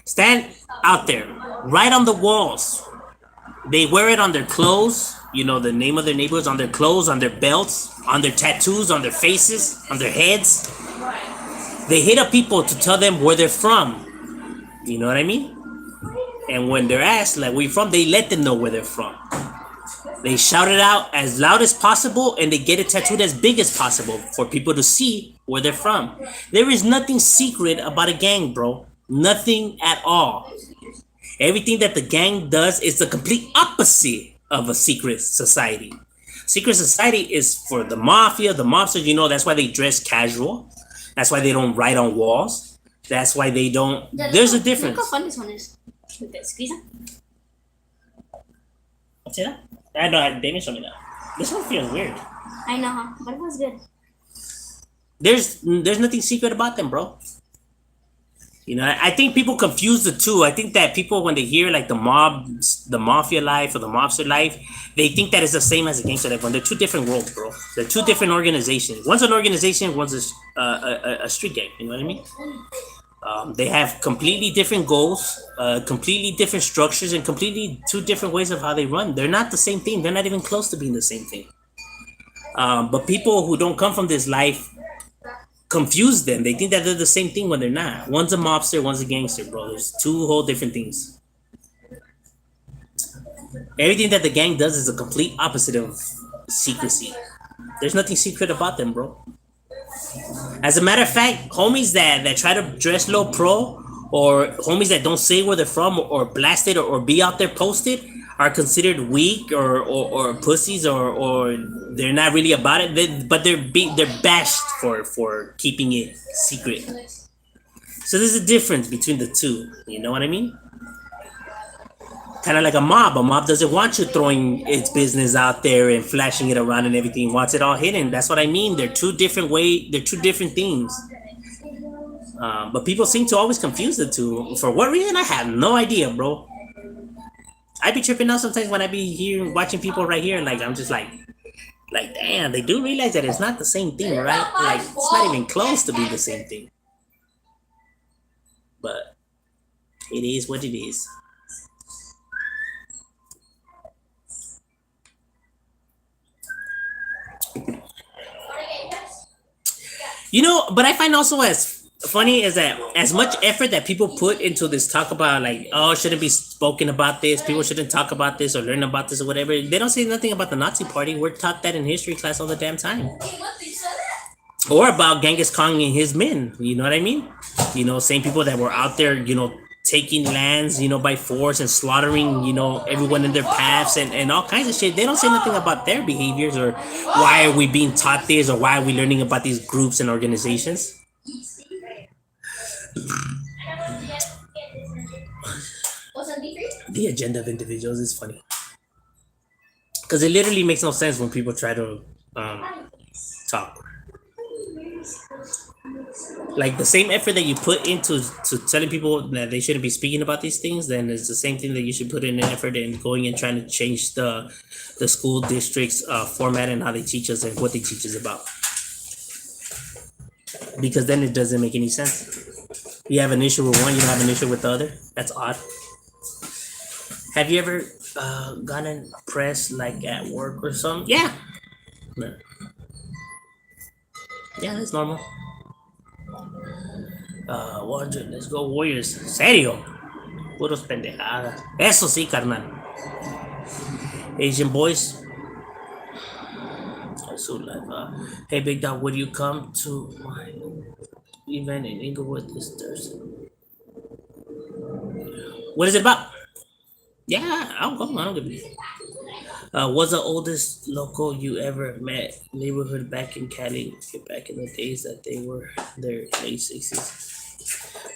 Stand out there, right on the walls. They wear it on their clothes, you know, the name of their neighborhoods, on their clothes, on their belts, on their tattoos, on their faces, on their heads. They hit up people to tell them where they're from. You know what I mean? And when they're asked, like, where you from, they let them know where they're from. They shout it out as loud as possible, and they get it tattooed as big as possible for people to see where they're from. There is nothing secret about a gang, bro. Nothing at all. Everything that the gang does is the complete opposite of a secret society. Secret society is for the mafia, the mobsters, you know, that's why they dress casual. That's why they don't write on walls. That's why they don't. There's a difference. Look how fun this one is. Look at this. See that? I know, Damien showed me that. This one feels weird. I know, huh? But it was good. There's nothing secret about them, bro. You know, I think people confuse the two. I think that people, when they hear like the mafia life or the mobster life, they think that it's the same as the gangster life. When they're two different worlds, bro. They're two different organizations. One's an organization, one's a street gang. You know what I mean? They have completely different goals, completely different structures, and completely two different ways of how they run. They're not the same thing. They're not even close to being the same thing. But people who don't come from this life confuse them. They think that they're the same thing when they're not. One's a mobster, one's a gangster, bro. There's two whole different things. Everything that the gang does is a complete opposite of secrecy. There's nothing secret about them, bro. As a matter of fact, homies that try to dress low pro, or homies that don't say where they're from, or blast it, or be out there posted, are considered weak or pussies, or they're not really about it. But they're bashed for keeping it secret. So there's a difference between the two. You know what I mean? Kind of like a mob. A mob doesn't want you throwing its business out there and flashing it around and everything. Wants it all hidden. That's what I mean. They're two different They're two different things. But people seem to always confuse the two. For what reason? I have no idea, bro. I be tripping out sometimes when I be here watching people right here. Like, I'm just like, damn, they do realize that it's not the same thing, right? Like, it's not even close to being the same thing. But it is what it is. You know, but I find also as funny is that as much effort that people put into this talk about, like, oh, shouldn't be spoken about this, people shouldn't talk about this or learn about this or whatever, they don't say nothing about the Nazi party. We're taught that in history class all the damn time. Or about Genghis Khan and his men, you know what I mean? You know, same people that were out there, you know, taking lands, you know, by force and slaughtering, you know, everyone in their paths and all kinds of shit. They don't say nothing about their behaviors or why are we being taught this or why are we learning about these groups and organizations. The agenda of individuals is funny. Because it literally makes no sense when people try to talk. Like the same effort that you put into telling people that they shouldn't be speaking about these things, then it's the same thing that you should put in an effort in going and trying to change the school district's format and how they teach us and what they teach us about. Because then it doesn't make any sense. You have an issue with one, you don't have an issue with the other. That's odd. Have you ever gotten pressed like at work or something? Yeah. No. Yeah, that's normal. 100, let's go Warriors. Serio. Puros pendejadas. Eso sí, carnal. Asian boys. So like, hey big dog, would you come to my event in Inglewood this Thursday? What is it about? Yeah, I'll go. I don't give a shit. What's the oldest local you ever met? Neighborhood back in Cali, back in the days that they were their late 60s.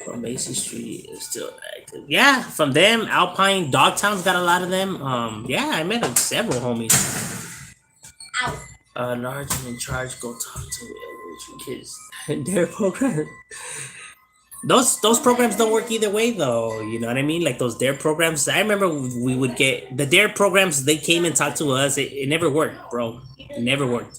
From Macy Street is still active. Yeah, from them, Alpine Dogtown's got a lot of them. Yeah, I met several homies. Ow. Large and in charge, go talk to elementary kids. Their program. Those programs don't work either way though. You know what I mean? Like those dare programs. I remember we would get the dare programs. They came and talked to us. It never worked, bro. It never worked.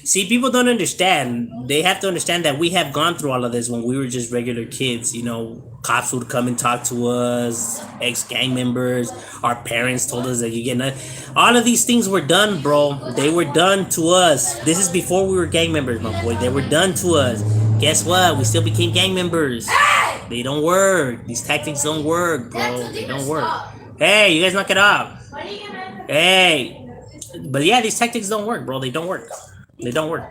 See, people don't understand. They have to understand that we have gone through all of this when we were just regular kids. You know, cops would come and talk to us, ex gang members. Our parents told us that you get nothing. All of these things were done, bro. They were done to us. This is before we were gang members, my boy. They were done to us. Guess what? We still became gang members. They don't work. These tactics don't work, bro. They don't work. Hey, you guys knock it off. Hey. But yeah, these tactics don't work, bro. They don't work. They don't work.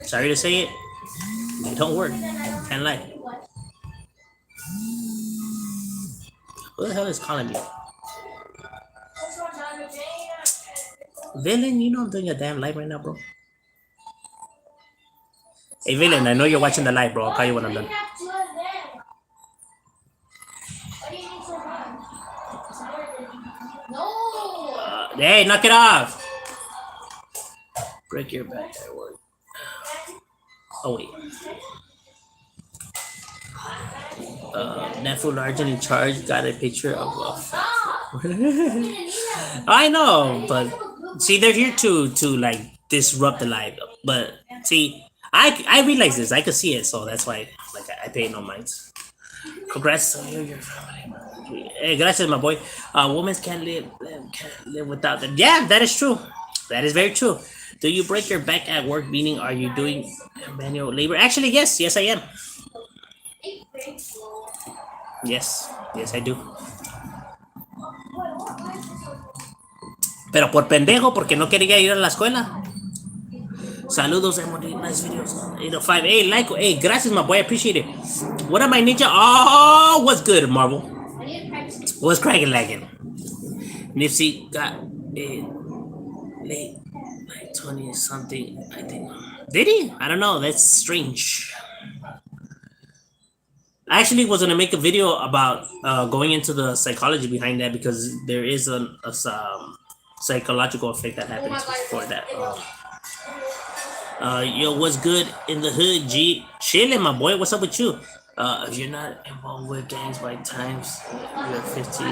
Sorry to say it. They don't work. Can't lie. Who the hell is calling me? Villain, you know I'm doing a damn live right now, bro. Hey, Villain, I know you're watching the live, bro. I'll call you when I'm done. Hey, knock it off. Break your back at work. Oh, wait. Netflix Large and in charge got a picture of I know, but see, they're here to like disrupt the live. But see, I realize this. I could see it, so that's why like I pay no minds. Congrats on your family. Hey, gracias, my boy. Women can't live without them. Yeah, that is true. That is very true. Do you break your back at work? Meaning, are you doing manual labor? Actually, yes. Yes, I am. Yes. Yes, I do. Pero por pendejo, porque no quería ir a la escuela. Saludos, M.O.D. Nice videos. 805. Hey, like. Hey, gracias, my boy. I appreciate it. What up, my ninja? Oh, what's good, Marvel? What's cracking lagging? Nipsey got it late. Like 20 something, I think. Did he? I don't know. That's strange. I actually was gonna make a video about going into the psychology behind that because there is a psychological effect that happens for that. Yo, what's good in the hood, G? Chilling, my boy. What's up with you? If you're not involved with gangs by times, you're 50.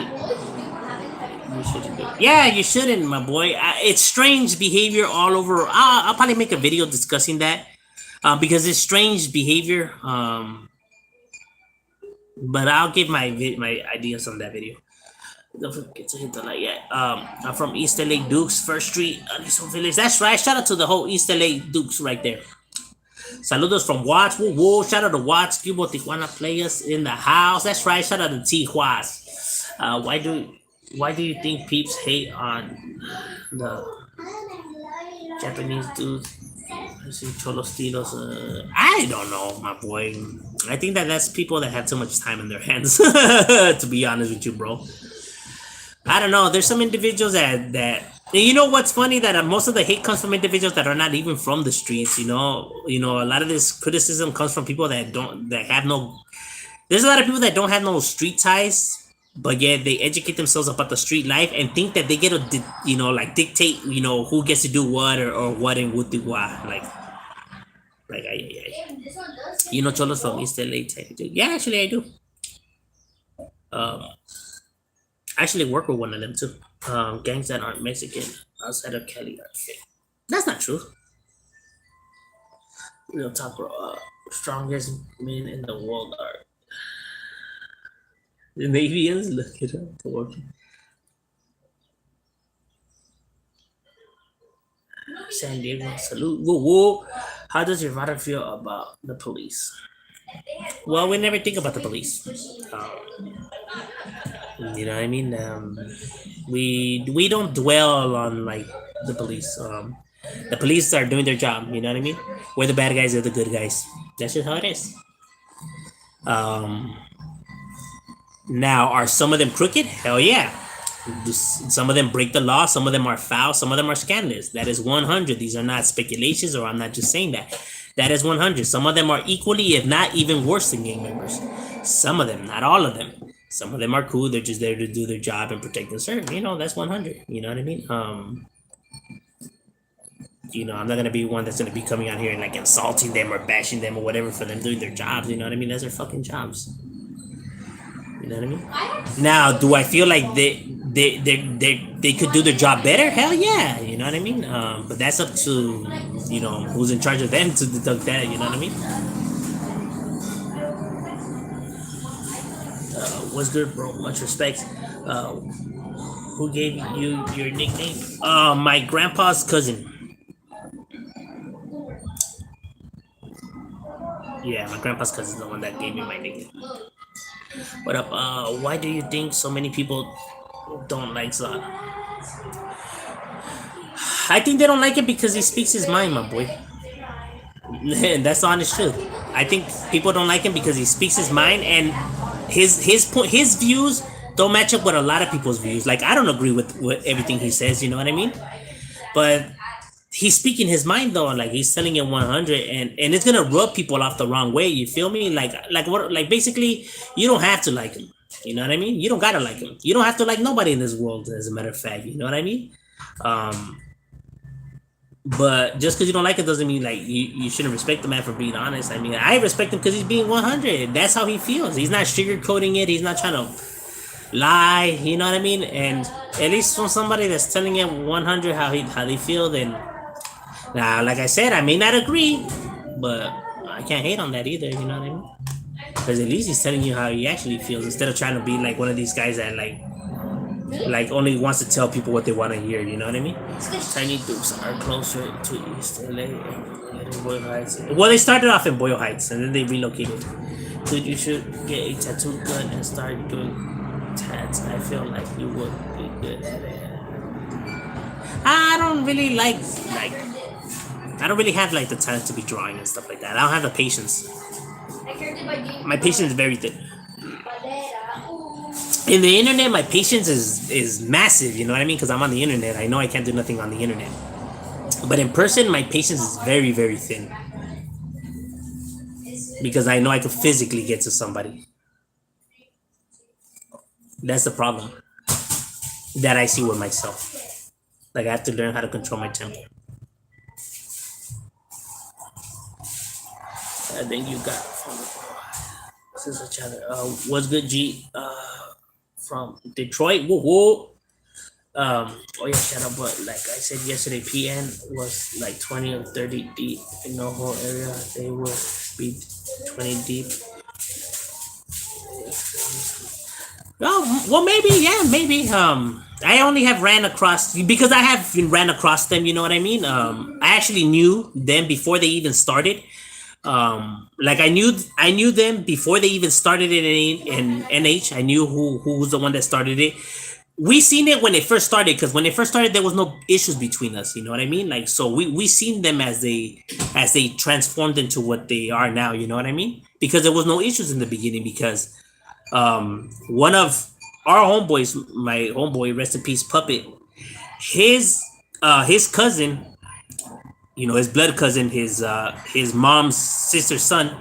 You shouldn't be. Yeah, you shouldn't, my boy. It's strange behavior all over. I'll probably make a video discussing that because it's strange behavior. But I'll give my ideas on that video. Don't forget to hit the like. Yeah. I'm from East LA Dukes, First Street, Aliso Village. That's right. Shout out to the whole East LA Dukes right there. Saludos from Watts. Woo woo. Shout out to Watts. Cubo Tijuana players in the house. That's right. Shout out to Tijuas. Why do you think peeps hate on the Japanese dudes? Cholo Stilos. I don't know, my boy. I think that's people that have too much time in their hands. To be honest with you, bro. I don't know. There's some individuals that you know what's funny that most of the hate comes from individuals that are not even from the streets. You know, a lot of this criticism comes from people that have no. There's a lot of people that don't have no street ties. But yeah, they educate themselves about the street life and think that they get to, dictate, who gets to do what or what and what do what. Cholos from East LA. Yeah, actually, I do. I actually work with one of them too. Gangs that aren't Mexican outside of Cali are fake. That's not true. Real talk, bro. Strongest men in the world are the Navians. Look it up. San Diego, salute. Whoa, whoa. How does your father feel about the police? Well, we never think about the police. You know what I mean? We don't dwell on like the police. The police are doing their job. You know what I mean? We're the bad guys. They're the good guys. That's just how it is. Now, are some of them crooked? Hell yeah. Some of them break the law, some of them are foul, some of them are scandalous. That is 100. These are not speculations, or I'm not just saying that. That is 100. Some of them are equally, if not even worse than gang members. Some of them, not all of them. Some of them are cool. They're just there to do their job and protect and serve. That's 100. You know what I mean? I'm not gonna be one that's gonna be coming out here and like insulting them or bashing them or whatever for them doing their jobs. You know what I mean? That's their fucking jobs. You know what I mean? Now, do I feel like they could do their job better? Hell yeah. You know what I mean? But that's up to who's in charge of them to deduct that. You know what I mean? What's good, bro? Much respect. Who gave you your nickname? My grandpa's cousin. Yeah, my grandpa's cousin is the one that gave me my nickname. What up? Why do you think so many people don't like Zod? I think they don't like it because he speaks his mind, my boy. That's the honest truth. I think people don't like him because he speaks his mind, and his views don't match up with a lot of people's views. Like, I don't agree with everything he says. You know what I mean? But he's speaking his mind though, like he's telling it 100, and it's gonna rub people off the wrong way. You feel me? Like basically, you don't have to like him. You know what I mean? You don't gotta like him. You don't have to like nobody in this world, as a matter of fact. You know what I mean? But just because you don't like it doesn't mean like you shouldn't respect the man for being honest. I mean, I respect him because he's being 100. That's how he feels. He's not sugarcoating it. He's not trying to lie. You know what I mean? And at least from somebody that's telling it 100 how they feel, then. Now, like I said, I may not agree, but I can't hate on that either, you know what I mean? Because at least he's telling you how he actually feels instead of trying to be like one of these guys that like only wants to tell people what they want to hear, you know what I mean? Tiny Dukes are closer to East LA and Boyle Heights. Well, they started off in Boyle Heights and then they relocated. Dude, you should get a tattoo gun and start doing tats. I feel like you would be good at it. I don't really I don't really have like the talent to be drawing and stuff like that. I don't have the patience. My patience is very thin. In the internet, my patience is massive. You know what I mean? Because I'm on the internet. I know I can't do nothing on the internet. But in person, my patience is very, very thin. Because I know I could physically get to somebody. That's the problem that I see with myself. Like, I have to learn how to control my temper. I think you got since each other. What's good, G? From Detroit. Whoa, whoa. Oh yeah, shout out. But like I said yesterday, PN was like 20 or 30 deep in the whole area. They will be 20 deep. Oh, well, maybe, yeah, maybe. I only have ran across because I have ran across them. You know what I mean? I actually knew them before they even started. Like I knew them before they even started it in NH. I knew who was the one that started it. We seen it when it first started, because when it first started there was no issues between us. You know what I mean? Like, so we seen them as they transformed into what they are now. You know what I mean? Because there was no issues in the beginning, because one of our homeboys, my homeboy, rest in peace, Puppet, his cousin, his blood cousin, his mom's sister's son,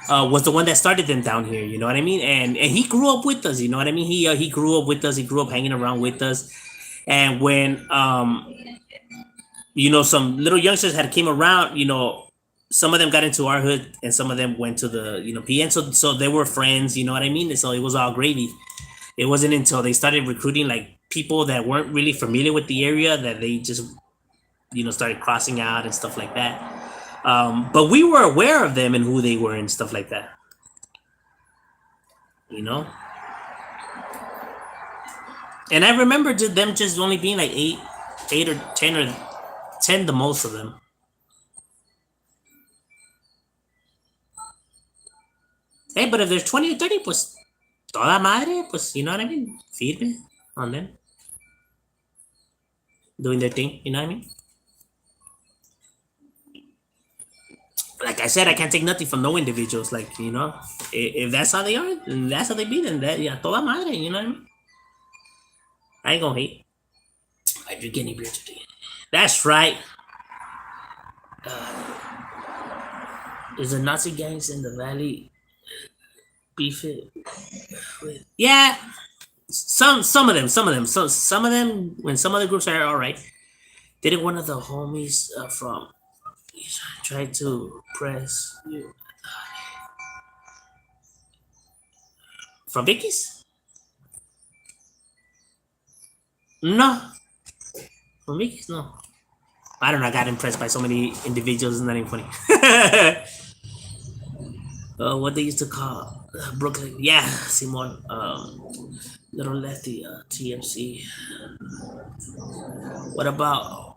was the one that started them down here. You know what I mean? And he grew up with us. You know what I mean? He grew up with us. He grew up hanging around with us. And when some little youngsters had came around, some of them got into our hood and some of them went to the PN. So they were friends. You know what I mean? So it was all gravy. It wasn't until they started recruiting like people that weren't really familiar with the area that they just started crossing out and stuff like that. But we were aware of them and who they were and stuff like that. And I remember them just only being like 8 or 10 the most of them. Hey, but if there's 20 or 30, pues toda madre, pues, you know what I mean? Firme on them. Doing their thing, you know what I mean? Like I said, I can't take nothing from no individuals. Like, if that's how they are, then that's how they be, then that, yeah, toda madre, you know what I mean? I ain't gonna hate. I drink any beer today. That's right. Is the Nazi gangs in the valley beef it with? Yeah, some of them when some other groups are all right. Didn't one of the homies from tried to press you from Vicky's? No, from Vicky's no. I don't know. I got impressed by so many individuals. It's not even funny. What they used to call Brooklyn. Yeah, Simon. Little lefty. TMC. What about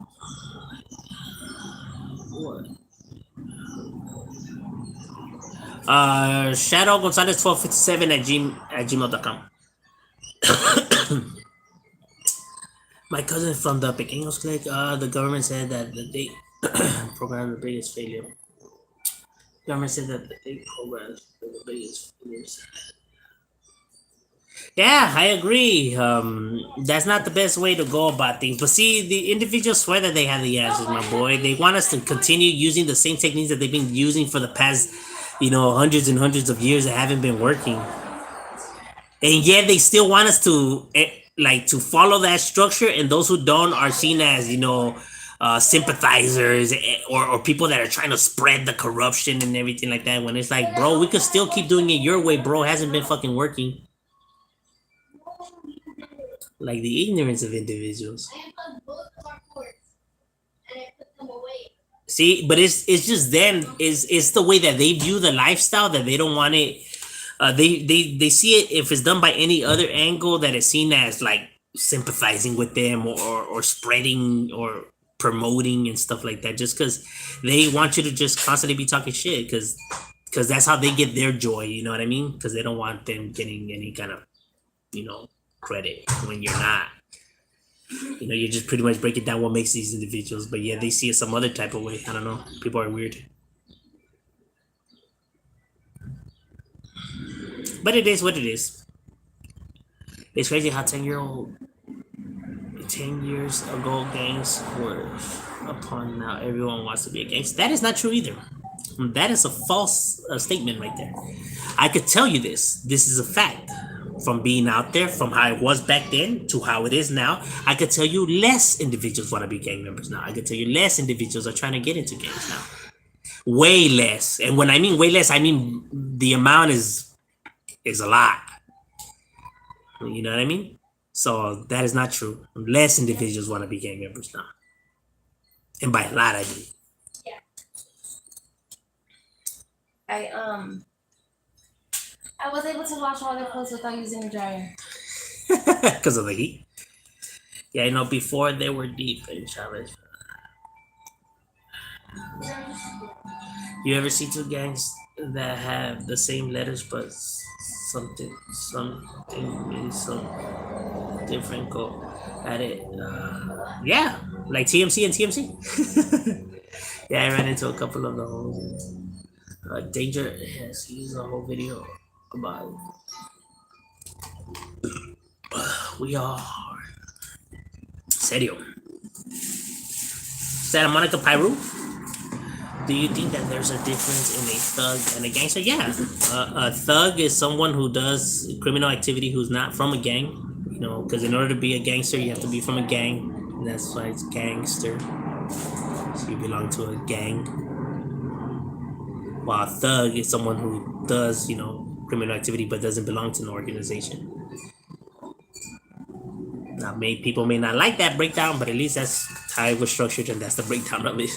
what? Shadow Gonzalez 1257 at gmail.com. My cousin from the Pequeños clique, the government said that the date program the biggest failure. Government said that the date programs were the biggest failures. Yeah, I agree. That's not the best way to go about things. But see, the individuals swear that they have the answers, my boy. They want us to continue using the same techniques that they've been using for the past, hundreds and hundreds of years that haven't been working. And yet they still want us to to follow that structure, and those who don't are seen as sympathizers or people that are trying to spread the corruption and everything like that. When it's like, bro, we could still keep doing it your way, bro. It hasn't been fucking working. Like the ignorance of individuals. I have both of our cords, and I put them away. See, but it's just them. It's the way that they view the lifestyle that they don't want it. They see it if it's done by any other angle that is seen as like sympathizing with them or spreading or promoting and stuff like that. Just because they want you to just constantly be talking shit because that's how they get their joy. You know what I mean? Because they don't want them getting any kind of credit when you're not. You just pretty much break it down what makes these individuals, but yeah, they see it some other type of way. I don't know. People are weird. But it is what it is. It's crazy how 10 years ago gangs were upon now everyone wants to be a gangster. That is not true either. That is a false statement right there. I could tell you this. This is a fact. From being out there, from how it was back then to how it is now, I could tell you less individuals want to be gang members now. I could tell you less individuals are trying to get into gangs now. Way less. And when I mean way less, I mean the amount is a lot. You know what I mean? So that is not true. Less individuals want to be gang members now. And by a lot, I mean. I was able to wash all their clothes without using a dryer. Because of the heat. Yeah, before they were deep in challenge. You ever see two gangs that have the same letters but something maybe some different go at it? Yeah, like TMC and TMC. Yeah, I ran into a couple of those. Danger has used a whole video about it. We are serio. Santa Monica Pyru. Do you think that there's a difference in a thug and a gangster? Yeah, a thug is someone who does criminal activity who's not from a gang. Because in order to be a gangster, you have to be from a gang, and that's why it's gangster. So you belong to a gang. While a thug is someone who does, criminal activity but doesn't belong to an organization. Now, people may not like that breakdown, but at least that's how it was structured, and that's the breakdown of it.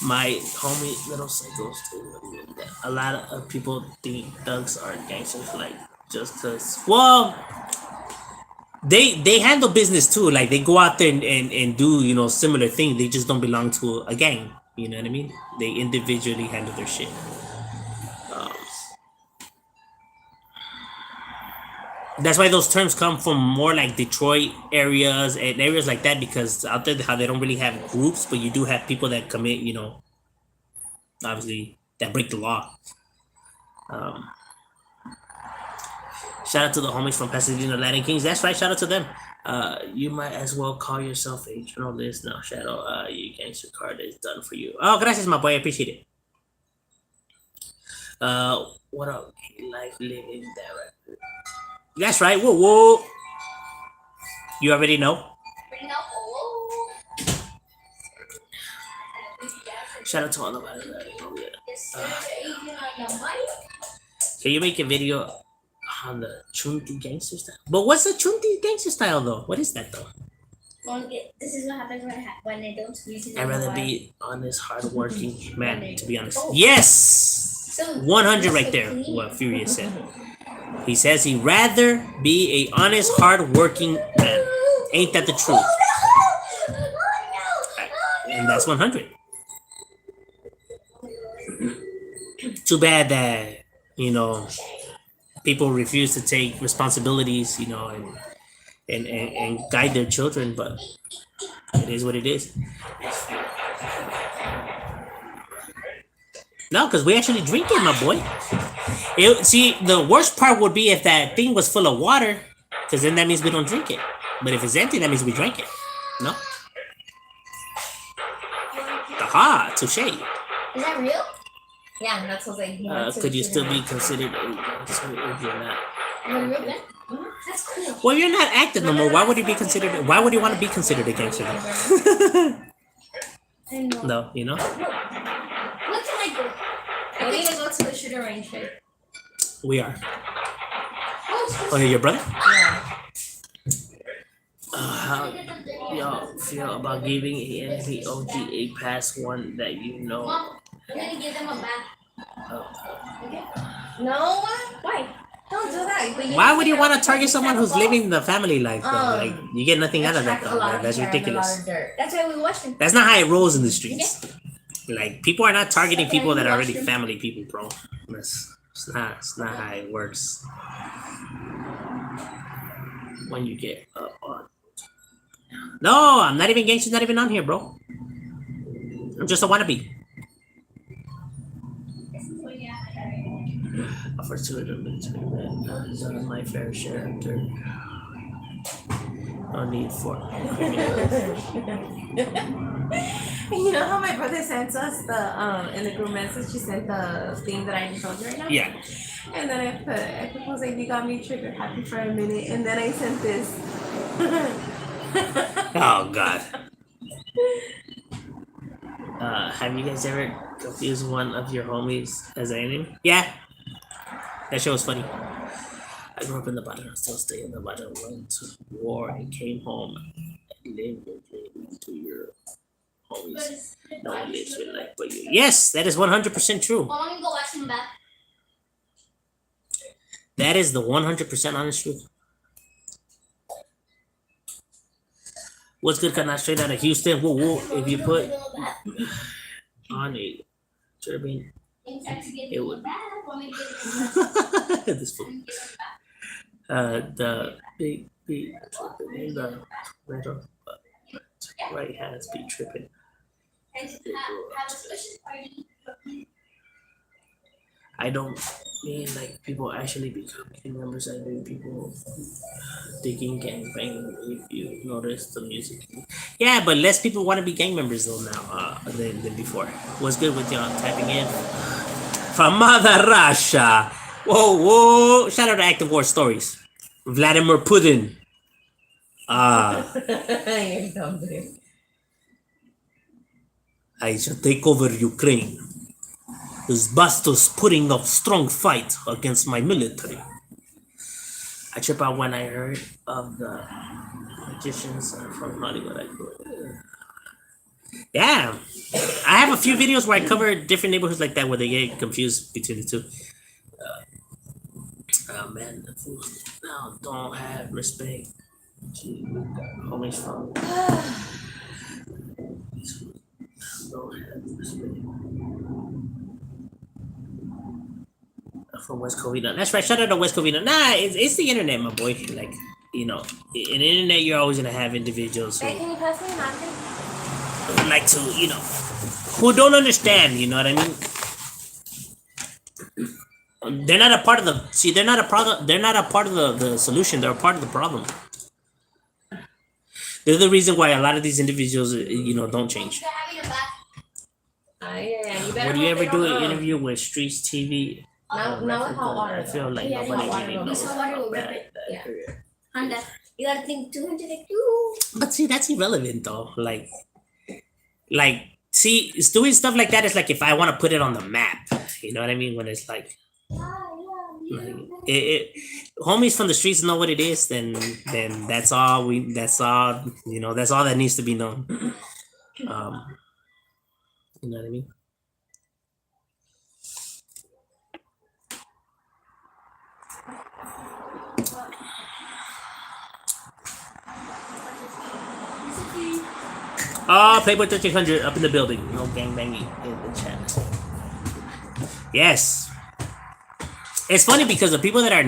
My homie Little Psychos too. A lot of people think thugs are gangsters, like just cause. Well, they handle business too. Like they go out there and do similar things. They just don't belong to a gang. You know what I mean? They individually handle their shit. That's why those terms come from more like Detroit areas and areas like that, because out there how they don't really have groups, but you do have people that commit, obviously that break the law. Shout out to the homies from Pasadena Latin Kings. That's right. Shout out to them. You might as well call yourself a journalist now, Shadow. Your gangster card is done for you. Oh, gracias, my boy. I appreciate it. What up? Life living that right. That's right. Whoa, whoa. You already know. Shout out to all of us. Can you make a video on the Chunti gangster style? But what's the Chunti gangster style though? What is that though? This is what happens when they don't squeeze it. I'd rather be honest, hardworking man. To be honest, yes, 100 right there. What Furious said. He says he'd rather be a honest, hardworking man. Ain't that the truth? And that's 100. Too bad that, you know, people refuse to take responsibilities, you know, and guide their children, but it is what it is. No, because we actually drink it, my boy. See, the worst part would be if that thing was full of water, because then that means we don't drink it. But if it's empty, that means we drank it. No? Aha, touche. Is that real? Yeah, that's what they. Could you still be considered a gangster if you're not? That's cool. Well, you're not active no more. Why would you be considered? Why would you want to be considered a gangster? No, you know. What can I do? I need to go to the shooting range. We are. Oh, your brother? Yeah. How y'all feel about giving a M.O.D a pass one that you know? Mom, I'm gonna give them a bath. No, why? Don't do that. But Why would you want to target someone who's living the family life? Though? Like you get nothing out of that. attract a Though. lot Like, of that's hair and a lot ridiculous. of dirt. That's why we watch them. That's not how it rolls in the streets. Like people are not targeting people that are already family people, bro. It's not how it works. When you get up on. No, I'm not even gangster. Not even on here, bro. I'm just a wannabe. For two of them, done my fair share of dirt. No need for. You know how my brother sent us the in the group message, he sent the thing that I just told you right now? Yeah. And then I was like, you got me trigger happy for a minute, and then I sent this. Oh God. Have you guys ever confused one of your homies as an enemy? Yeah. That show was funny. I grew up in the bottom, I still stay in the bottom, went to war and came home and lived your dream to your homies. No one lives your life but you. Yes, that is 100% true. Mom, I'm gonna go watch them bath. That is the 100% honest truth. What's good, Kana? Straight out of Houston. Whoa, whoa. If you put on a turbine, it would. This fool. The big in the middle, right hands be tripping. I don't mean like people actually become gang members. I mean people digging gangbang. If you notice the music, yeah, but less people want to be gang members though now than before. What's good with y'all typing in from Mother Russia? Whoa, whoa! Shout out to Active War Stories. Vladimir Putin. You're dumb, dude. I shall take over Ukraine. Those bastards putting up strong fight against my military. I trip out when I heard of the magicians from Hollywood. Yeah, I have a few videos where I cover different neighborhoods like that where they get confused between the two. Oh man, the fools now don't have respect. Gee, homies from don't have respect. From West Covina. That's right. Shout out to West Covina. Nah, it's the internet, my boy. Like, you know, in the internet, you're always gonna have individuals who Hey, can you pass me a napkin? like to, you know, who don't understand. You know what I mean? They're not a part of the. See, they're not a product. They're not a part of the solution. They're a part of the problem. They're the reason why a lot of these individuals, don't change. They're having a bath. Yeah, you better Would you hope ever they do don't, an interview with Streets TV? Now with hot water. I feel like Yeah, nobody hot water really will knows do it. Hot water will about rip that. it. Yeah. And you gotta think 200 like you. But see, that's irrelevant though. See, it's doing stuff like that is like if I want to put it on the map. You know what I mean? When it's like homies from the streets know what it is, then that's all that's all that needs to be known. You know what I mean? Oh, Playboy 1300 up in the building. No gangbanging in the chat. Yes. It's funny because the people that are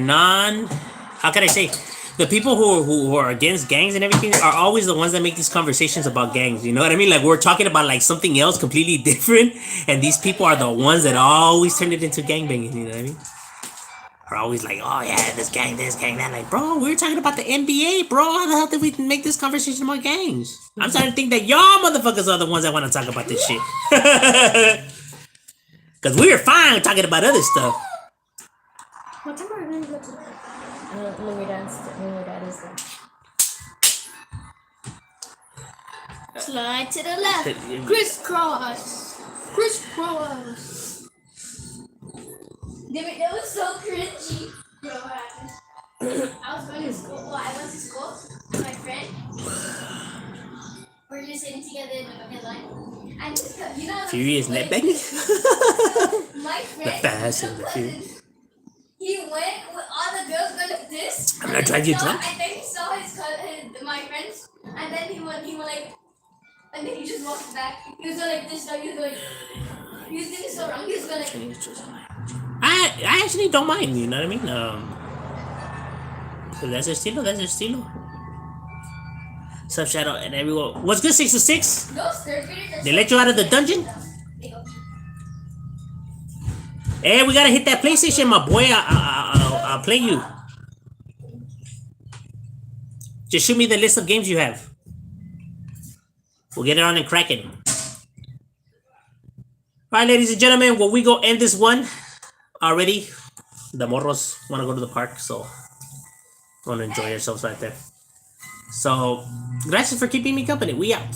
how can I say, the people who are against gangs and everything are always the ones that make these conversations about gangs. You know what I mean? Like we're talking about like something else completely different, and these people are the ones that always turn it into gangbanging. You know what I mean? Are always like, oh yeah, this gang, that. Like, bro, we were talking about the NBA, bro. How the hell did we make this conversation about gangs? I'm starting to think that y'all motherfuckers are the ones that want to talk about this shit. Because we were fine talking about other stuff. What time are we gonna go to bed? When your dad is there. Slide to the left. Crisscross. Crisscross. Damn it, that was so cringy. Bro, what happened? I was going to school. Well, I went to school with my friend. We're just sitting together in the line. And you know, Furious net banging? my friend, The fast and the furious. he went with all the girls going like this. I'm not trying to get drunk. And then he saw my friends. And then he went like, and then he just walked back. He was going like this. He was like, he was doing so wrong. He was going like. I actually don't mind, you know what I mean? So that's their estilo. Sub Shadow and everyone. What's good, 626? Those third graders are They let you out of the dungeon? Hey, we gotta hit that PlayStation, my boy. I'll play you. Just shoot me the list of games you have. We'll get it on and crack it. Alright, ladies and gentlemen, well, we go end this one already. The morros want to go to the park, so want to enjoy yourselves right there. So, gracias for keeping me company. We out.